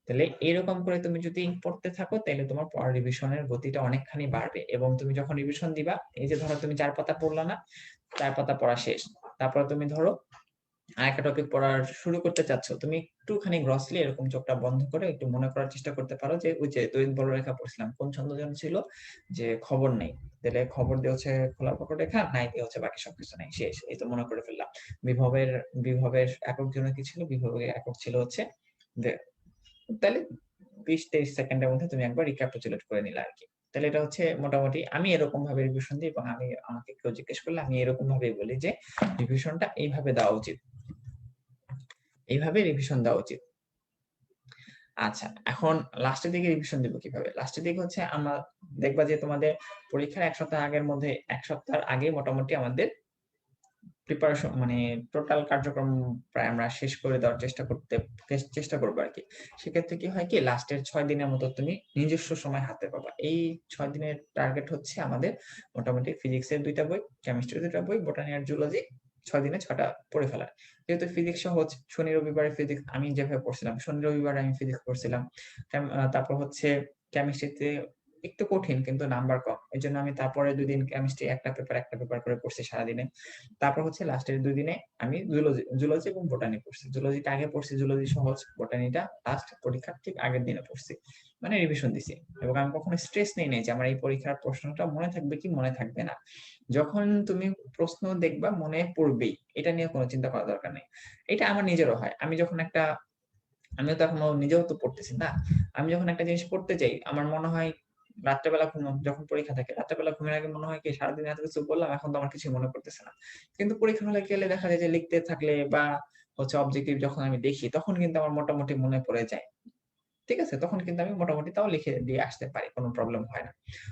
তাহলে এরকম করে তুমি যদি পড়তে থাকো, তাহলে তোমার পড়া রিভিশনের গতিটা অনেকখানি বাড়বে। এবং তুমি যখন রিভিশন দিবা, এই যে ধরো তুমি 4 পাতা পড়লা না, 4 পাতা পড়া শেষ, তারপর তুমি ধরো আরেকটা টপিক পড়া শুরু করতে চাচ্ছ, তুমি একটুখানি গ্রসলি এরকম চোখটা বন্ধ করে একটু মনে করার চেষ্টা করতে পারো যে ওই যে তড়িৎ বলরেখা পড়ছিলাম, কোন ছন্দ যেন ছিল, যে খবর নেই, তাহলে খবর দিয়ে হচ্ছে খোলা বক্ররেখা, নাই দিয়ে হচ্ছে বাকি সবকিছু নাই, শেষ। এই তো মনে করে ফেললাম। বিভবের বিভবের একক জন্য কি ছিল, বিভবের একক ছিল হচ্ছে তাহলে 20-23 সেকেন্ডের মধ্যে তুমি একবার রিক্যাপিচুলেট করে নিলে আর কি। তাহলে এটা হচ্ছে মোটামুটি আমি এরকম ভাবে রিভিশন দিই, এবং আমাকে কেউ জিজ্ঞেস করলে আমি এরকম ভাবেই বলি যে রিভিশনটা এইভাবে দেওয়া উচিত, এইভাবে রিভিশন দেওয়া উচিত। আচ্ছা, এখন লাস্টের দিকে রিভিশন দিব কিভাবে? লাস্টের দিকে হচ্ছে আমরা দেখবা যে তোমাদের পরীক্ষার 1 সপ্তাহ আগে মোটামুটি আমাদের প্রিপারেশন মানে টোটাল কার্যক্রম প্রায় আমরা শেষ করে দেওয়ার চেষ্টা করবো আর কি। সেক্ষেত্রে কি হয় কি, লাস্টের 6 দিনের মতো তুমি নিজস্ব সময় হাতে পাবা। এই 6 দিনের টার্গেট হচ্ছে আমাদের মোটামুটি ফিজিক্সের 2টা বই, কেমিস্ট্রির 2টা বই, বোটানি আর জুলজি 6 দিনে 6টা পড়ে ফেলার। যেহেতু ফিজিক্স সহজ, শনি রবিবারে ফিজিক্স আমি যেভাবে পড়ছিলাম, শনি রবিবারে আমি ফিজিক্স পড়ছিলাম। তারপর হচ্ছে কেমিস্ট্রিতে একটু কঠিন কিন্তু নাম্বার কম, এই জন্য আমি তারপরে 2 দিন কেমিস্ট্রি একটা পেপার করে পড়ছি সারাদিনে। তারপর হচ্ছে লাস্টের 2 দিনে আমি জুলজি এবং বোটানি পড়ছি। জুলজিটা আগে পড়ছি, জুলজি সহজ, বোটানিটা লাস্ট পরীক্ষার ঠিক আগের দিনে পড়ছি, মানে রিভিশন দিছি। এবং আমি কখনো স্ট্রেস নেই নাই যে আমার এই পরীক্ষার প্রশ্নটা মনে থাকবে কি মনে থাকবে না। যখন তুমি প্রশ্ন দেখবা মনে পড়বেই, এটা নিয়ে কোনো চিন্তা করার দরকার নেই। এটা আমার নিজেরও হয়, আমিও তো এখনো নিজেও তো পড়তেছি না। আমি যখন একটা জিনিস পড়তে চাই, আমার মনে হয় রাত্রেবেলা যখন পরীক্ষা থাকে, রাত্রেবেলা ঘুমের আগে মনে হয় কি সারাদিন এত কিছু বললাম, এখন তো আমার কিছু মনে পড়তেছে না। কিন্তু পরীক্ষা হলে গেলে দেখা যায় যে লিখতে থাকলে বা হচ্ছে অবজেক্টিভ যখন আমি দেখি, তখন কিন্তু আমার মোটামুটি মনে পড়ে যায়। ঠিক আছে? তখন কিন্তু আমি মোটামুটি তাও লিখে দিয়ে আসতে পারি, কোনো প্রবলেম হয় না।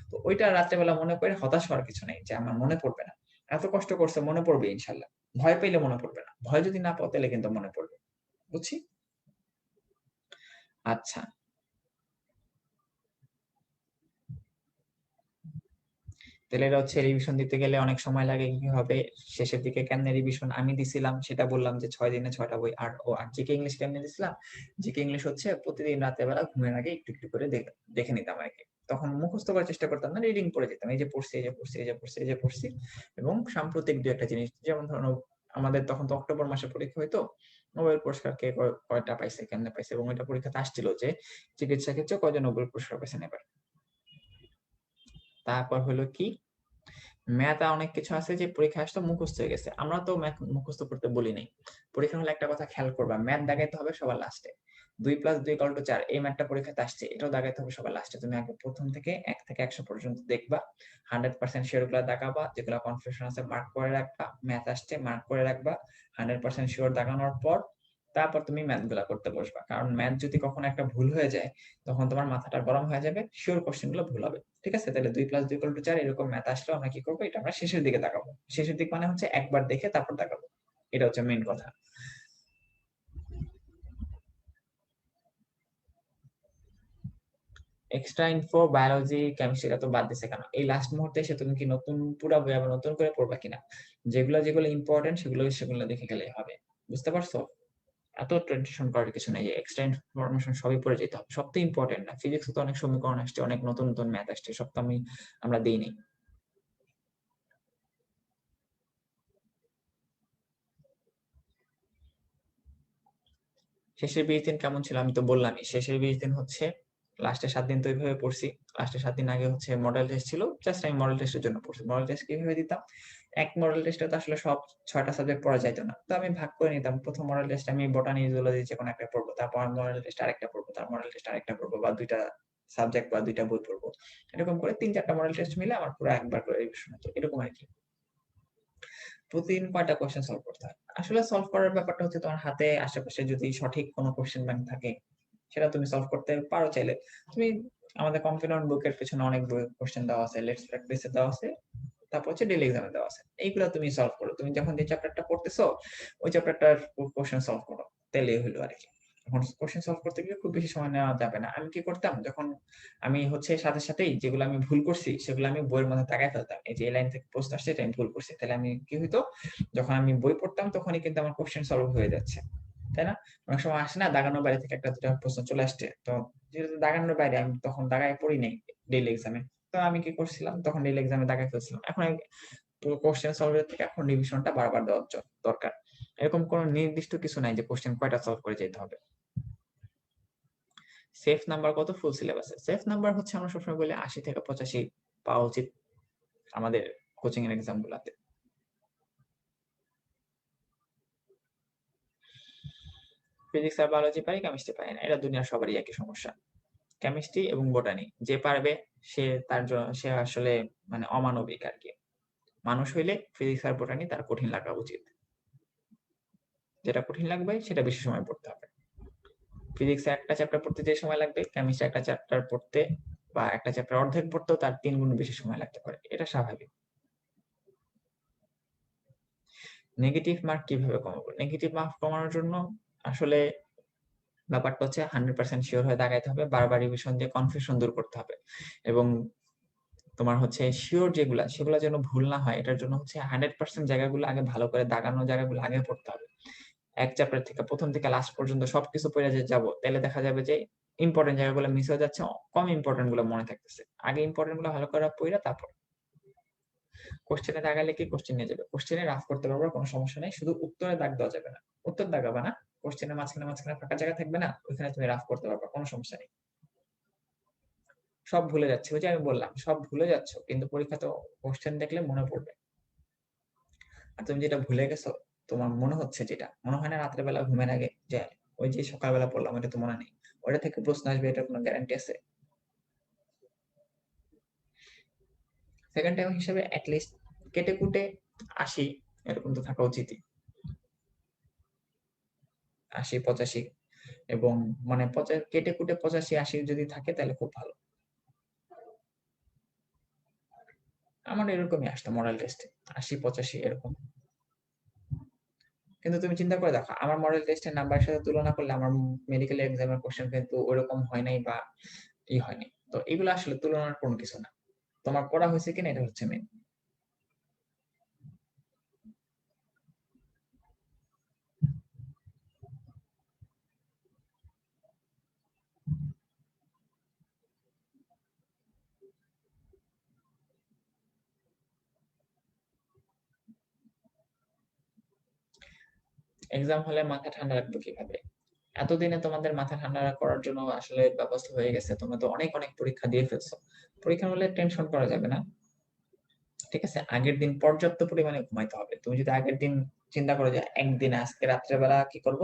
তো ওইটা রাত্রেবেলা মনে করে হতাশ হওয়ার কিছু নেই যে আমার মনে পড়বে না। এত কষ্ট করছে, মনে পড়বে ইনশাল্লাহ। ভয় পেলে মনে পড়বে না। ভয় যদি না পাও তাহলে কিন্তু মনে পড়বে। বুঝছি? আচ্ছা। তাহলে এটা হচ্ছে রিভিশন দিতে গেলে অনেক সময় লাগে, কি হবে শেষের দিকে কেমনে রিভিশন আমি দিছিলাম সেটা বললাম যে 6 দিনে 6টা বই। আর জিকে ইংলিশ কেমনে দিছিলাম, জিকে ইংলিশ হচ্ছে প্রতিদিন রাতের বেলা ঘুমের আগে একটু একটু করে দেখে নিতাম আর কি। তখন মুখস্থ করার চেষ্টা করতাম না, রিডিং পড়ে যেতাম, এই যে পড়ছি, এই যে পড়ছি, এই যে পড়ছি, এই যে পড়ছি। এবং সাম্প্রতিক 2-একটা জিনিস, যেমন ধরো আমাদের তখন তো অক্টোবর মাসে পরীক্ষা হইতো, নোবেল পুরস্কার কে কয়টা পাইছে, কেমনে পাইছে, এবং এটা পরীক্ষাতে আসছিল যে চিকিৎসা ক্ষেত্রে কয়জন নোবেল পুরস্কার পাইছেন এবার। তারপর হলো কি, ম্যাথ অনেক কিছু আছে যে পরীক্ষা আসতো মুখস্থ হয়ে গেছে, আমরা তো ম্যাথ মুখস্থ করতে বলি নাই। পরীক্ষা হলে একটা কথা খেয়াল করবা, ম্যাথ দাগাইতে হবে সবার লাস্টে। 2+2=4 এই ম্যাথটা পরীক্ষাতে আসছে, এটাও দাগাইতে হবে সবার লাস্টে। তুমি আগে প্রথম থেকে 1 থেকে 100 পর্যন্ত দেখবা, 100% শিওর গুলা দাগাবা, যেগুলো কনফিউশন আছে মার্ক করে রাখবা, ম্যাথ আসছে মার্ক করে রাখবা। 100% শিওর দাগানোর পর তারপর তুমি ম্যাথ গুলা করতে বসবা, কারণ ম্যাথ যদি কখনো একটা ভুল হয়ে যায়, তখন তোমার মাথাটা গরম হয়ে যাবে, শিওর কোশ্চেন গুলো ভুল হবে। ঠিক আছে? তাহলে 2+2=4 এরকম ম্যাথ আসলে আমরা কি করবো, এটা আমরা শেষের দিকে তাকাবো। শেষের দিক মানে হচ্ছে একবার দেখে তারপর তাকাবো, এটা হচ্ছে মেইন কথা। এক্সট্রা ইনফো বায়োলজি কেমিস্ট্রিটা তো বাদ দিছে কেন, এই লাস্ট মুহূর্তে এসে তুমি কি নতুন পুরা বই আবার নতুন করে পড়বা কিনা? যেগুলো যেগুলো ইম্পর্টেন্ট সেগুলো দেখে গেলে হবে। বুঝতে পারছো? এত টেনশন করার কিছু নাই যে এক্সট্রা ইনফরমেশন সবই পড়ে যেতে হবে, সব তো ইম্পর্টেন্ট না। ফিজিক্স তো অনেক সমীকরণ আসছে, অনেক নতুন নতুন ম্যাথ আসছে, সব তো আমরা দিই নাই। শেষের 20 দিন কেমন ছিল আমি তো বললামই। শেষের 20 দিন হচ্ছে লাস্টের 7 দিন তো এইভাবে পড়ছি। লাস্টের 7 দিন আগে হচ্ছে মডেল টেস্ট ছিল। জাস্ট আমি মডেল টেস্টের জন্য পড়ছি। মডেল টেস্ট কিভাবে দিতাম? এক মডেল টেস্টে তো আসলে সব ৬ টা সাবজেক্ট পড়া যাইত না। তো আমি ভাগ করে নিতাম। ১ম মডেল টেস্টে আমি বটানি, জুলজি যেকোনো একটা পড়বো। তারপর মডেল টেস্ট আরেকটা পড়বো। তারপর মডেল টেস্ট আরেকটা পড়বো বা ২ টা সাবজেক্ট বা ২ টা বই পড়বো। এরকম করে ৩-৪ টা মডেল টেস্ট মিলে আমার পুরো একবার করে রিভিশন হতো। এরকম আরকি। প্রতিদিন কয়টা কোয়েশ্চেন সলভ করতে হয়? আসলে সলভ করার ব্যাপারটা হচ্ছে তোমার হাতে আশেপাশে যদি সঠিক কোনো কোয়েশ্চেন ব্যাংক থাকে, সেটা তুমি সলভ করতে পারো চাইলে। তুমি আমাদের কনফিডেন্ট বুকের পেছনে অনেক বই কোয়েশ্চেন দেওয়া আছে, লেটস প্র্যাকটিস এ দেওয়া আছে। তারপর হচ্ছে ডেইলি এক্সামে দেওয়া আছে। এইগুলা তুমি সলভ করো। তুমি যখন যে চ্যাপ্টারটা পড়তেছো, ওই চ্যাপ্টারটার কোয়েশ্চেন সলভ করো। তাইলেই হইলো আরকি। এখন কোয়েশ্চেন সলভ করতে গেলে খুব বেশি সময় নেওয়া যাবে না। আমি কি করতাম? যখন আমি হচ্ছে সাথে সাথেই যেগুলো আমি ভুল করছি, সেগুলো আমি বইয়ের মধ্যে দাগায় ফেলতাম। এই যে এই লাইন থেকে প্রশ্ন আসছে, এটা আমি ভুল করছি। তাহলে আমি কি হইতো? যখন আমি বই পড়তাম তখনই কিন্তু আমার কোয়েশ্চেন সলভ হয়ে যাচ্ছে। তাই না? অনেক সময় আসে না দাগানোর বাইরে থেকে ১ টা ২ টা প্রশ্ন চলে আসছে। তো যেহেতু দাগানোর বাইরে আমি তখন দাগায় পড়ি নাই ডেইলি এক্সামে। তো আমি কি করছিলাম? তখন ডেইলি এক্সামে দাগায় ফেলছিলাম। এখন আমি কোয়েশ্চেন সলভের থেকে এখন রিভিশনটা বারবার দেওয়ার দরকার। এরকম কোন নির্দিষ্ট কিছু নাই যে কোয়েশ্চেন কয়টা সলভ করে যেতে হবে। সেফ নাম্বার কত ফুল সিলেবাসে? সেফ নাম্বার হচ্ছে আমরা সবসময় বলি ৮০ থেকে ৮৫ পাওয়া উচিত আমাদের কোচিং এর এক্সাম গুলাতে। ফিজিক্স আর বায়োলজি পারি, কেমিস্ট্রি পারি না। এটা দুনিয়ার সবারই একই সমস্যা। কেমিস্ট্রি এবং বোটানি যে পারবে সে আসলে মানে অমানবিক আরকি। মানুষ হইলে ফিজিক্স আর বোটানি তার কঠিন লাগা উচিত। যেটা কঠিন লাগবে সেটা বেশি সময় পড়তে হবে। ফিজিক্সে একটা চ্যাপ্টার পড়তে যে সময় লাগবে, কেমিস্ট্রি একটা চ্যাপ্টার পড়তে বা একটা চ্যাপ্টার অর্ধেক পড়তেও তার ৩ গুণ বেশি সময় লাগতে পারে। এটা স্বাভাবিক। নেগেটিভ মার্ক কিভাবে কমাবো? নেগেটিভ মার্ক কমানোর জন্য আসলে ব্যাপারটা হচ্ছে 100% সিওর হয়ে দাঁড়াইতে হবে। বারবার রিভিশন দিয়ে কনফিউশন দূর করতে হবে। এবং তোমার হচ্ছে সিওর যেগুলা সেগুলা যেন ভুল না হয় এটার জন্য হচ্ছে 100% জায়গাগুলো আগে ভালো করে দাগানো জায়গাগুলো আগে পড়তে হবে। এক চ্যাপ্টার থেকে ১ম থেকে লাস্ট পর্যন্ত সবকিছু পইড়া যে যাবো, তাইলে দেখা যাবে যে ইম্পোর্টেন্ট জায়গাগুলো মিস হয়ে যাচ্ছে। কম ইম্পোর্টেন্ট গুলো মনে থাকতেছে। আগে ইম্পোর্টেন্ট গুলো ভালো করে পইড়া তারপর কোশ্চেনে দাগাইলে কি কোশ্চেন নিয়ে যাবে। কোশ্চেনে রাফ করতে পারবা, কোনো সমস্যা নাই। শুধু উত্তরে দাগ দেওয়া যাবে না। উত্তর দাগাবা না। কোশ্চেনের মাঝখানে ফাঁকা জায়গা থাকবে না? ওইখানে তুমি রাফ করতে পারবা। কোনো সমস্যা নেই। সব ভুলে যাচ্ছি। ওই যে আমি বললাম, সব ভুলে যাচ্ছ। কিন্তু পরীক্ষাতেও কোশ্চেন দেখলে মনে পড়বে। আর তুমি যেটা ভুলে গেছো, তোমার মনে হচ্ছে যেটা, মনে হয় না রাত্রে বেলা ঘুমের আগে যে ওই যে সকালবেলা পড়লাম ওইটা তো মনে নেই। ওইটা থেকে প্রশ্ন আসবে এটার কোনো গ্যারান্টি আছে? সেকেন্ড টাইম হিসেবে এট লিস্ট কেটে-কুটে ৮০ এরকম তো থাকা উচিতই। ৮০, ৮৫ এবং মানে কেটে-কুটে ৮৫-৮০ যদি থাকে তাহলে খুব ভালো। আমার এরকমই আসতো মডেল টেস্টে। ৮০-৮৫ এরকম। কিন্তু তুমি চিন্তা করে দেখো, আমার মডেল টেস্টের নাম্বারের সাথে তুলনা করলে আমার মেডিকেল এক্সামের কোশ্চেন কিন্তু ওরকম হয় নাই বা হয়নি। তো এগুলো আসলে তুলনার কোনো কিছু না। তোমার পড়া হয়েছে কিনা এটা হচ্ছে মেইন। এক্সাম হলে মাথা ঠান্ডা রাখবো কিভাবে? এতদিনে তোমাদের মাথা ঠান্ডা করার জন্য আসলে ব্যবস্থা হয়ে গেছে। তোমরা তো অনেক, অনেক পরীক্ষা দিয়ে ফেলছো। পরীক্ষার হলে টেনশন করা যাবে না। ঠিক আছে? আগের দিন পর্যাপ্ত পরিমাণে ঘুমাইতে হবে। তুমি যদি আগের দিন চিন্তা করো যে একদিন আজকে রাত্রে বেলা কি করব?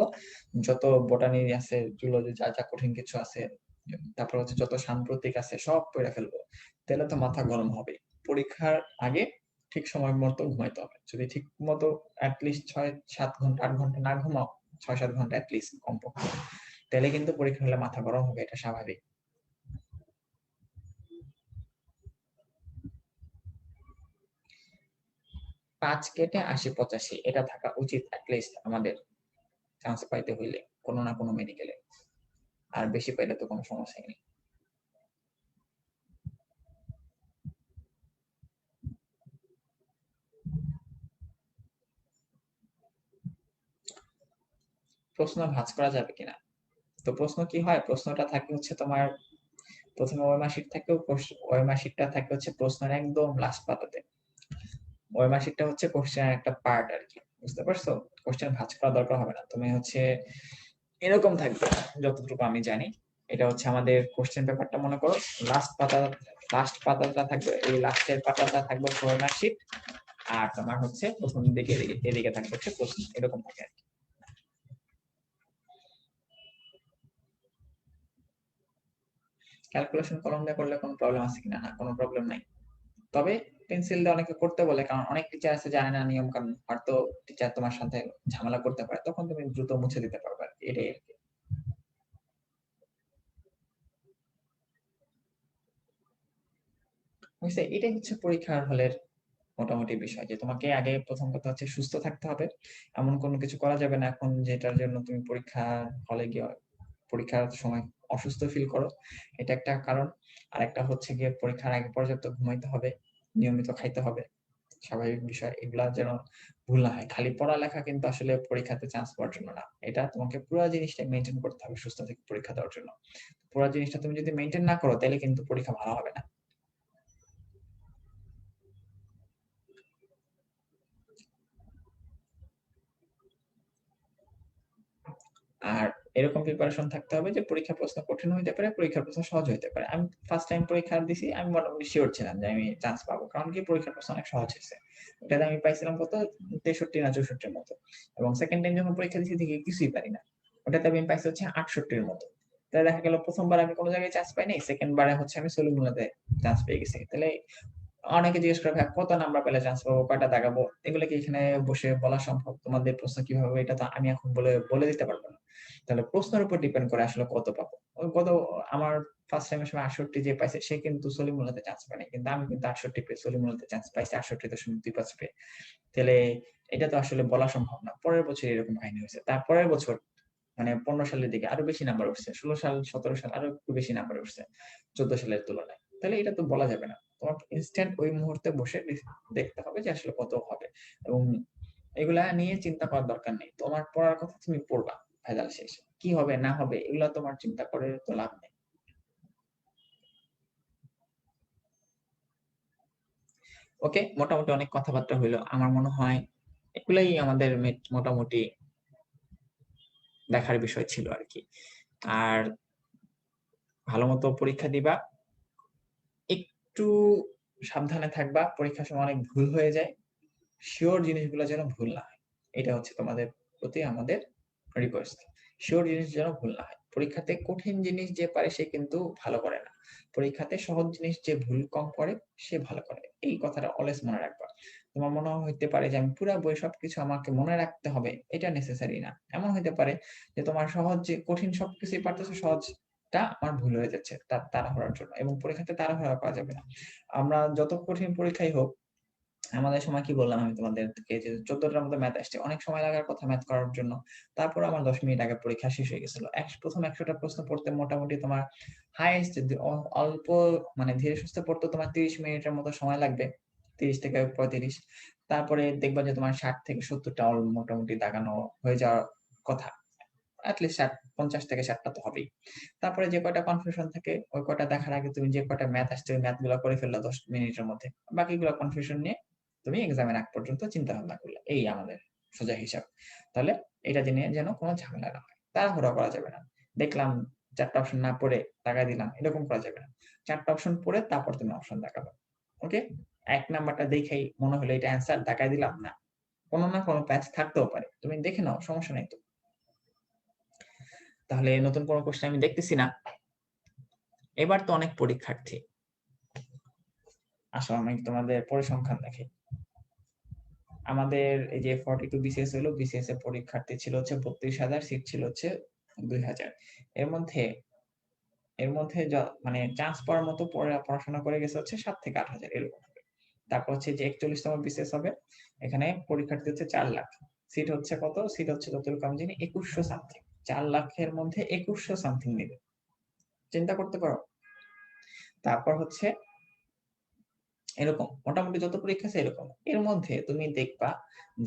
যত বোটানি আছে, জুলজি যা কঠিন কিছু আছে, তারপর হচ্ছে যত সাম্প্রতিক আছে সব পইড়া ফেলবো। তাহলে তো মাথা গরম হবেই। পরীক্ষার আগে ঠিক সময় মতো ঘুমাইতে হবে। যদি ঠিক মতো এট লিস্ট ৬-৭ ঘন্টা ৮ ঘন্টা না ঘুমাও, ৬-৭ ঘন্টা এট লিস্ট কমপক্ষে। তাহলে কিন্তু পরীক্ষা হলে মাথা গরম হবে, এটা স্বাভাবিক। ৫ কেটে ৮০-৮৫ এটা থাকা উচিত এট লিস্ট আমাদের চান্স পাইতে হইলে কোনো না কোনো মেডিকেলে। আর বেশি পাইলে তো কোনো সমস্যাই নেই। প্রশ্ন ভাঁজ করা যাবে কিনা? তো প্রশ্ন কি হয়? প্রশ্নটা থাকে হচ্ছে তোমার ১ম এ ওএমআর শিট থাকে, ওএমআর শিটটা থাকে হচ্ছে প্রশ্নের একদম লাস্ট পাতাতে। ওএমআর শিটটা হচ্ছে কোশ্চেনের একটা পার্ট আরকি। বুঝতে পারছো? কোশ্চেন ভাঁজ করা দরকার হবে না। তুমি হচ্ছে এরকম থাকবে যতটুকু আমি জানি। এটা হচ্ছে আমাদের কোশ্চেন পেপারটা, মনে করো লাস্ট পাতাটা থাকবে, এই লাস্টের পাতাটা থাকবে ফোর মার্কশিট, আর তোমার হচ্ছে প্রথম দিকে এদিকে থাকবে হচ্ছে প্রশ্ন, এরকম থাকে আর কি। ক্যালকুলেশন কলম দিয়ে করলে কোনো প্রবলেম আছে কিনা? না, কোনো প্রবলেম নাই। তবে পেন্সিল দিয়ে অনেকে করতে বলে, কারণ অনেক টিচার আছে জানে না নিয়ম কানুন, হয়তো টিচার তোমার সাথে ঝামেলা করতে পারে, তখন তুমি দ্রুত মুছে দিতে পারবে আর কি, এটাই আর কি। বুঝছে, এটাই হচ্ছে পরীক্ষার হলের মোটামুটি বিষয়, যে তোমাকে আগে প্রথম কথা হচ্ছে সুস্থ থাকতে হবে। এমন কোনো কিছু করা যাবে না এখন যেটার জন্য তুমি পরীক্ষা হলে গিয়ে পরীক্ষার সময় অসুস্থ ফিল করো, এটা একটা কারণ। আর একটা হচ্ছে গিয়ে পরীক্ষার আগে পর্যাপ্ত ঘুমাইতে হবে, নিয়মিত খাইতে হবে, স্বাভাবিক বিষয়। এগুলা যেন ভুল না হয়। খালি পড়ালেখা কিন্তু আসলে পরীক্ষাতে চান্স পাওয়ার জন্য না, এটা তোমাকে পুরো জিনিসটা মেনটেন করতে হবে সুস্থ থেকে পরীক্ষা দেওয়ার জন্য। পুরো জিনিসটা তুমি যদি মেনটেন না করো তাহলে কিন্তু পরীক্ষা ভালো হবে না। আর এরকম প্রিপারেশন থাকতে হবে যে পরীক্ষার প্রশ্ন কঠিন হইতে পারে, পরীক্ষার প্রশ্ন সহজ হইতে পারে। আমি ফার্স্ট টাইম পরীক্ষা দিছি, আমি মোটামুটি শিওর ছিলাম যে আমি চান্স পাবো, কারণ কি পরীক্ষার প্রশ্ন অনেক সহজ হয়েছে। ওটাতে আমি পাইছিলাম কত, 63 না 64 মতো। এবং সেকেন্ড টাইম যখন পরীক্ষা দিছি দেখি কিছুই পারি না, ওটাতে আমি পাইছি হচ্ছে 68 মতো। তাহলে দেখা গেল প্রথমবার আমি কোনো জায়গায় চান্স পাই নাই, সেকেন্ড বারে হচ্ছে আমি সলিমুল্লাতে চান্স পেয়ে গেছি। তাহলে অনেকে জিজ্ঞেস করে, ভাই কত নাম্বার পেলে চান্স পাবো, কয়টা দাগাবো, এগুলো কি এখানে বসে বলা সম্ভব? তোমাদের প্রশ্ন কিভাবে হবে এটা তো আমি এখন বলে বলে দিতে পারবো না। তাহলে প্রশ্নের উপর ডিপেন্ড করে আসলে কত পাবো। ওই কত, আমার ফার্স্ট টাইমের সময় 68 যে পাইছে সে কিন্তু সলিমুল্লাতে চান্স পায় নাই, কিন্তু আমি কিন্তু 68 পেয়ে সলিমুল্লাতে চান্স পাইছি, 68.25 পেয়ে। তাহলে এটা তো আসলে বলা সম্ভব না। পরের বছর এরকম কাহিনী হয়েছে, তারপরের বছর মানে 15 সালের দিকে আরো বেশি নাম্বার উঠছে, 16 সাল 17 সাল আরো একটু বেশি নাম্বার উঠছে 14 সালের তুলনায়। তাহলে এটা তো বলা যাবে না, তোমার ইনস্ট্যান্ট ওই মুহূর্তে বসে দেখতে হবে যে আসলে কত হবে। এবং এগুলা নিয়ে চিন্তা করার দরকার নেই, তোমার পড়ার কথা তুমি পড়বা, ভেজাল শেষ। কি হবে না হবে এগুলা তোমার চিন্তা করে তো লাভ নেই। ওকে, মোটামুটি অনেক কথাবার্তা হইলো, আমার মনে হয় এগুলাই আমাদের মোটামুটি দেখার বিষয় ছিল আর কি। আর ভালো মতো পরীক্ষা দিবা, একটু সাবধানে থাকবা, পরীক্ষার সময় অনেক ভুল হয়ে যায়, শিওর জিনিসগুলো যেন ভুল না হয়, এটা হচ্ছে তোমাদের প্রতি আমাদের রিকোয়েস্ট। শিওর জিনিস যেন ভুল না হয়। পরীক্ষাতে কঠিন জিনিস যে পারে সে কিন্তু ভালো করে না, পরীক্ষাতে সহজ জিনিস যে ভুল কম করে সে ভালো করে, এই কথাটা অলওয়েজ মনে রাখবা। তোমার মনে হইতে পারে যে আমি পুরা বই সবকিছু আমাকে মনে রাখতে হবে, এটা নেসেসারি না। এমন হইতে পারে যে তোমার সহজ যে কঠিন সবকিছুই পারতেছো, সহজটা আমার ভুল হয়ে যাচ্ছে তাড়াহুড়ার জন্য, এবং পরীক্ষাতে তাড়াহুড়া করা যাবে না। আমরা যত কঠিন পরীক্ষাই হোক, আমাদের সময় কি বললাম আমি তোমাদেরকে, যে 14টার মতো ম্যাথ আসছে, অনেক সময় লাগার কথা ম্যাথ করার জন্য। তারপর আমার 10 মিনিট আগে পরীক্ষা শেষ হয়ে গেছিল। প্রথম 100টা প্রশ্ন পড়তে মোটামুটি তোমার হাইয়েস্ট অল্প, মানে ধীরে সুস্থে পড়তে তোমার 30 মিনিটের মতো সময় লাগবে, 30 থেকে 35। তারপরে দেখবা যে তোমার 60 থেকে 70টা মোটামুটি দাগানো হয়ে যাওয়ার কথা। এটলিস্ট 50 থেকে 60টা তো হবেই। তারপরে যে কয়টা কনফিউশন থাকে ওই কয়টা দেখার আগে তুমি যে কয়টা ম্যাথ আসছে ওই ম্যাথ গুলা করে ফেললা 10 মিনিটের মধ্যে, বাকিগুলো কনফিউশন নিয়ে তুমি এক্সামের আগ পর্যন্ত চিন্তা ভাবনা করলে, এই আমাদের সোজা হিসাব। তাহলে এটা জেনে যেন কোনো ঝামেলা না হয়, তাড়াহুড়া করা যাবে না। দেখলাম 4টা অপশন না পড়ে টাকা দিলাম, এরকম করা যাবে না। 4টা অপশন পড়ে তারপর তুমি অপশন দেখাবে। ওকে, এক নাম্বারটা দেখেই মনে হলো এটা অ্যান্সার, দেখাই দিলাম না, কোনো না কোনো প্যাচ থাকতেও পারে, তুমি দেখে নাও, সমস্যা নাই তো। তাহলে নতুন কোনো কোশ্চেন আমি দেখতেছি না। এবার তো অনেক পরীক্ষার্থী, আসো আমি তোমাদের পরিসংখ্যান দেখি। আমাদের এই যে 42 বিসিএস হলো, বিসিএস এর পরীক্ষার্থী ছিল হচ্ছে 32,000, সিট ছিল হচ্ছে 2,000। এর মধ্যে মানে চান্স পাওয়ার মতো পড়াশোনা করে গেছে হচ্ছে 7 থেকে 8,000 এরকম হবে। তারপর হচ্ছে যে 41তম বিসিএস হবে, এখানে পরীক্ষার্থী হচ্ছে 4 লাখ, সিট হচ্ছে কত, সিট হচ্ছে যতটুকু আমি জানি 2100 সামথিং। 4 লাখের মধ্যে 2100 সামথিং নেবে, চিন্তা করতে পারো। তারপর হচ্ছে এরকম মোটামুটি যত পরীক্ষা আছে এরকম, এর মধ্যে তুমি দেখবা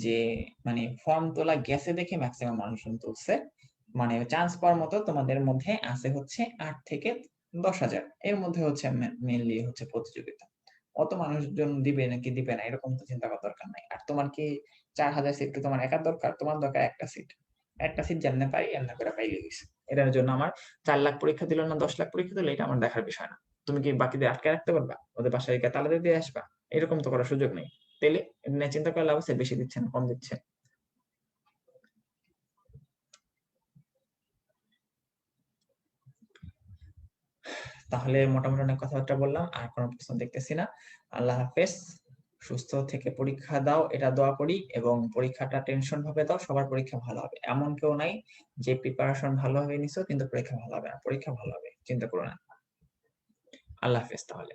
যে মানে ফর্ম তোলা গেছে দেখে ম্যাক্সিমাম মানুষজন তুলছে, মানে চান্স পাওয়ার মতো তোমাদের মধ্যে আছে হচ্ছে 8 থেকে 10,000, এর মধ্যে হচ্ছে মেনলি হচ্ছে প্রতিযোগিতা। অত মানুষজন দিবে নাকি দিবে না এরকম তো চিন্তা করার দরকার নাই। আর তোমার কি 4,000 সিট কি তোমার একার দরকার? তোমার দরকার একটা সিট। একটা সিট যেমনে পাই এমনি করে পাইলে হইছে। এটার জন্য আমার ৪ লাখ পরীক্ষা দিল না ১০ লাখ পরীক্ষা দিল এটা আমার দেখার বিষয় না। তুমি কি বাকিদের আটকায় রাখতে পারবা? ওদের বাসায় গিয়ে তালা দিয়ে আসবা? এরকম তো করার সুযোগ নেই। তাইলে এটা নিয়ে চিন্তা করে লাভ আছে? বেশি দিচ্ছে না কম দিচ্ছে? তাহলে মোটামুটি অনেক কথাবার্তা বললাম। আর কোনো প্রশ্ন দেখতেছি না। আল্লাহ হাফেজ। সুস্থ থেকে পরীক্ষা দাও এটা দোয়া করি এবং পরীক্ষাটা টেনশন ভাবে দাও। সবার পরীক্ষা ভালো হবে। এমন কেউ নাই যে প্রিপারেশন ভালোভাবে নিছো কিন্তু পরীক্ষা ভালো হবে না। পরীক্ষা ভালো হবে। চিন্তা করো না। আল্লাহ হাফেজ তাহলে।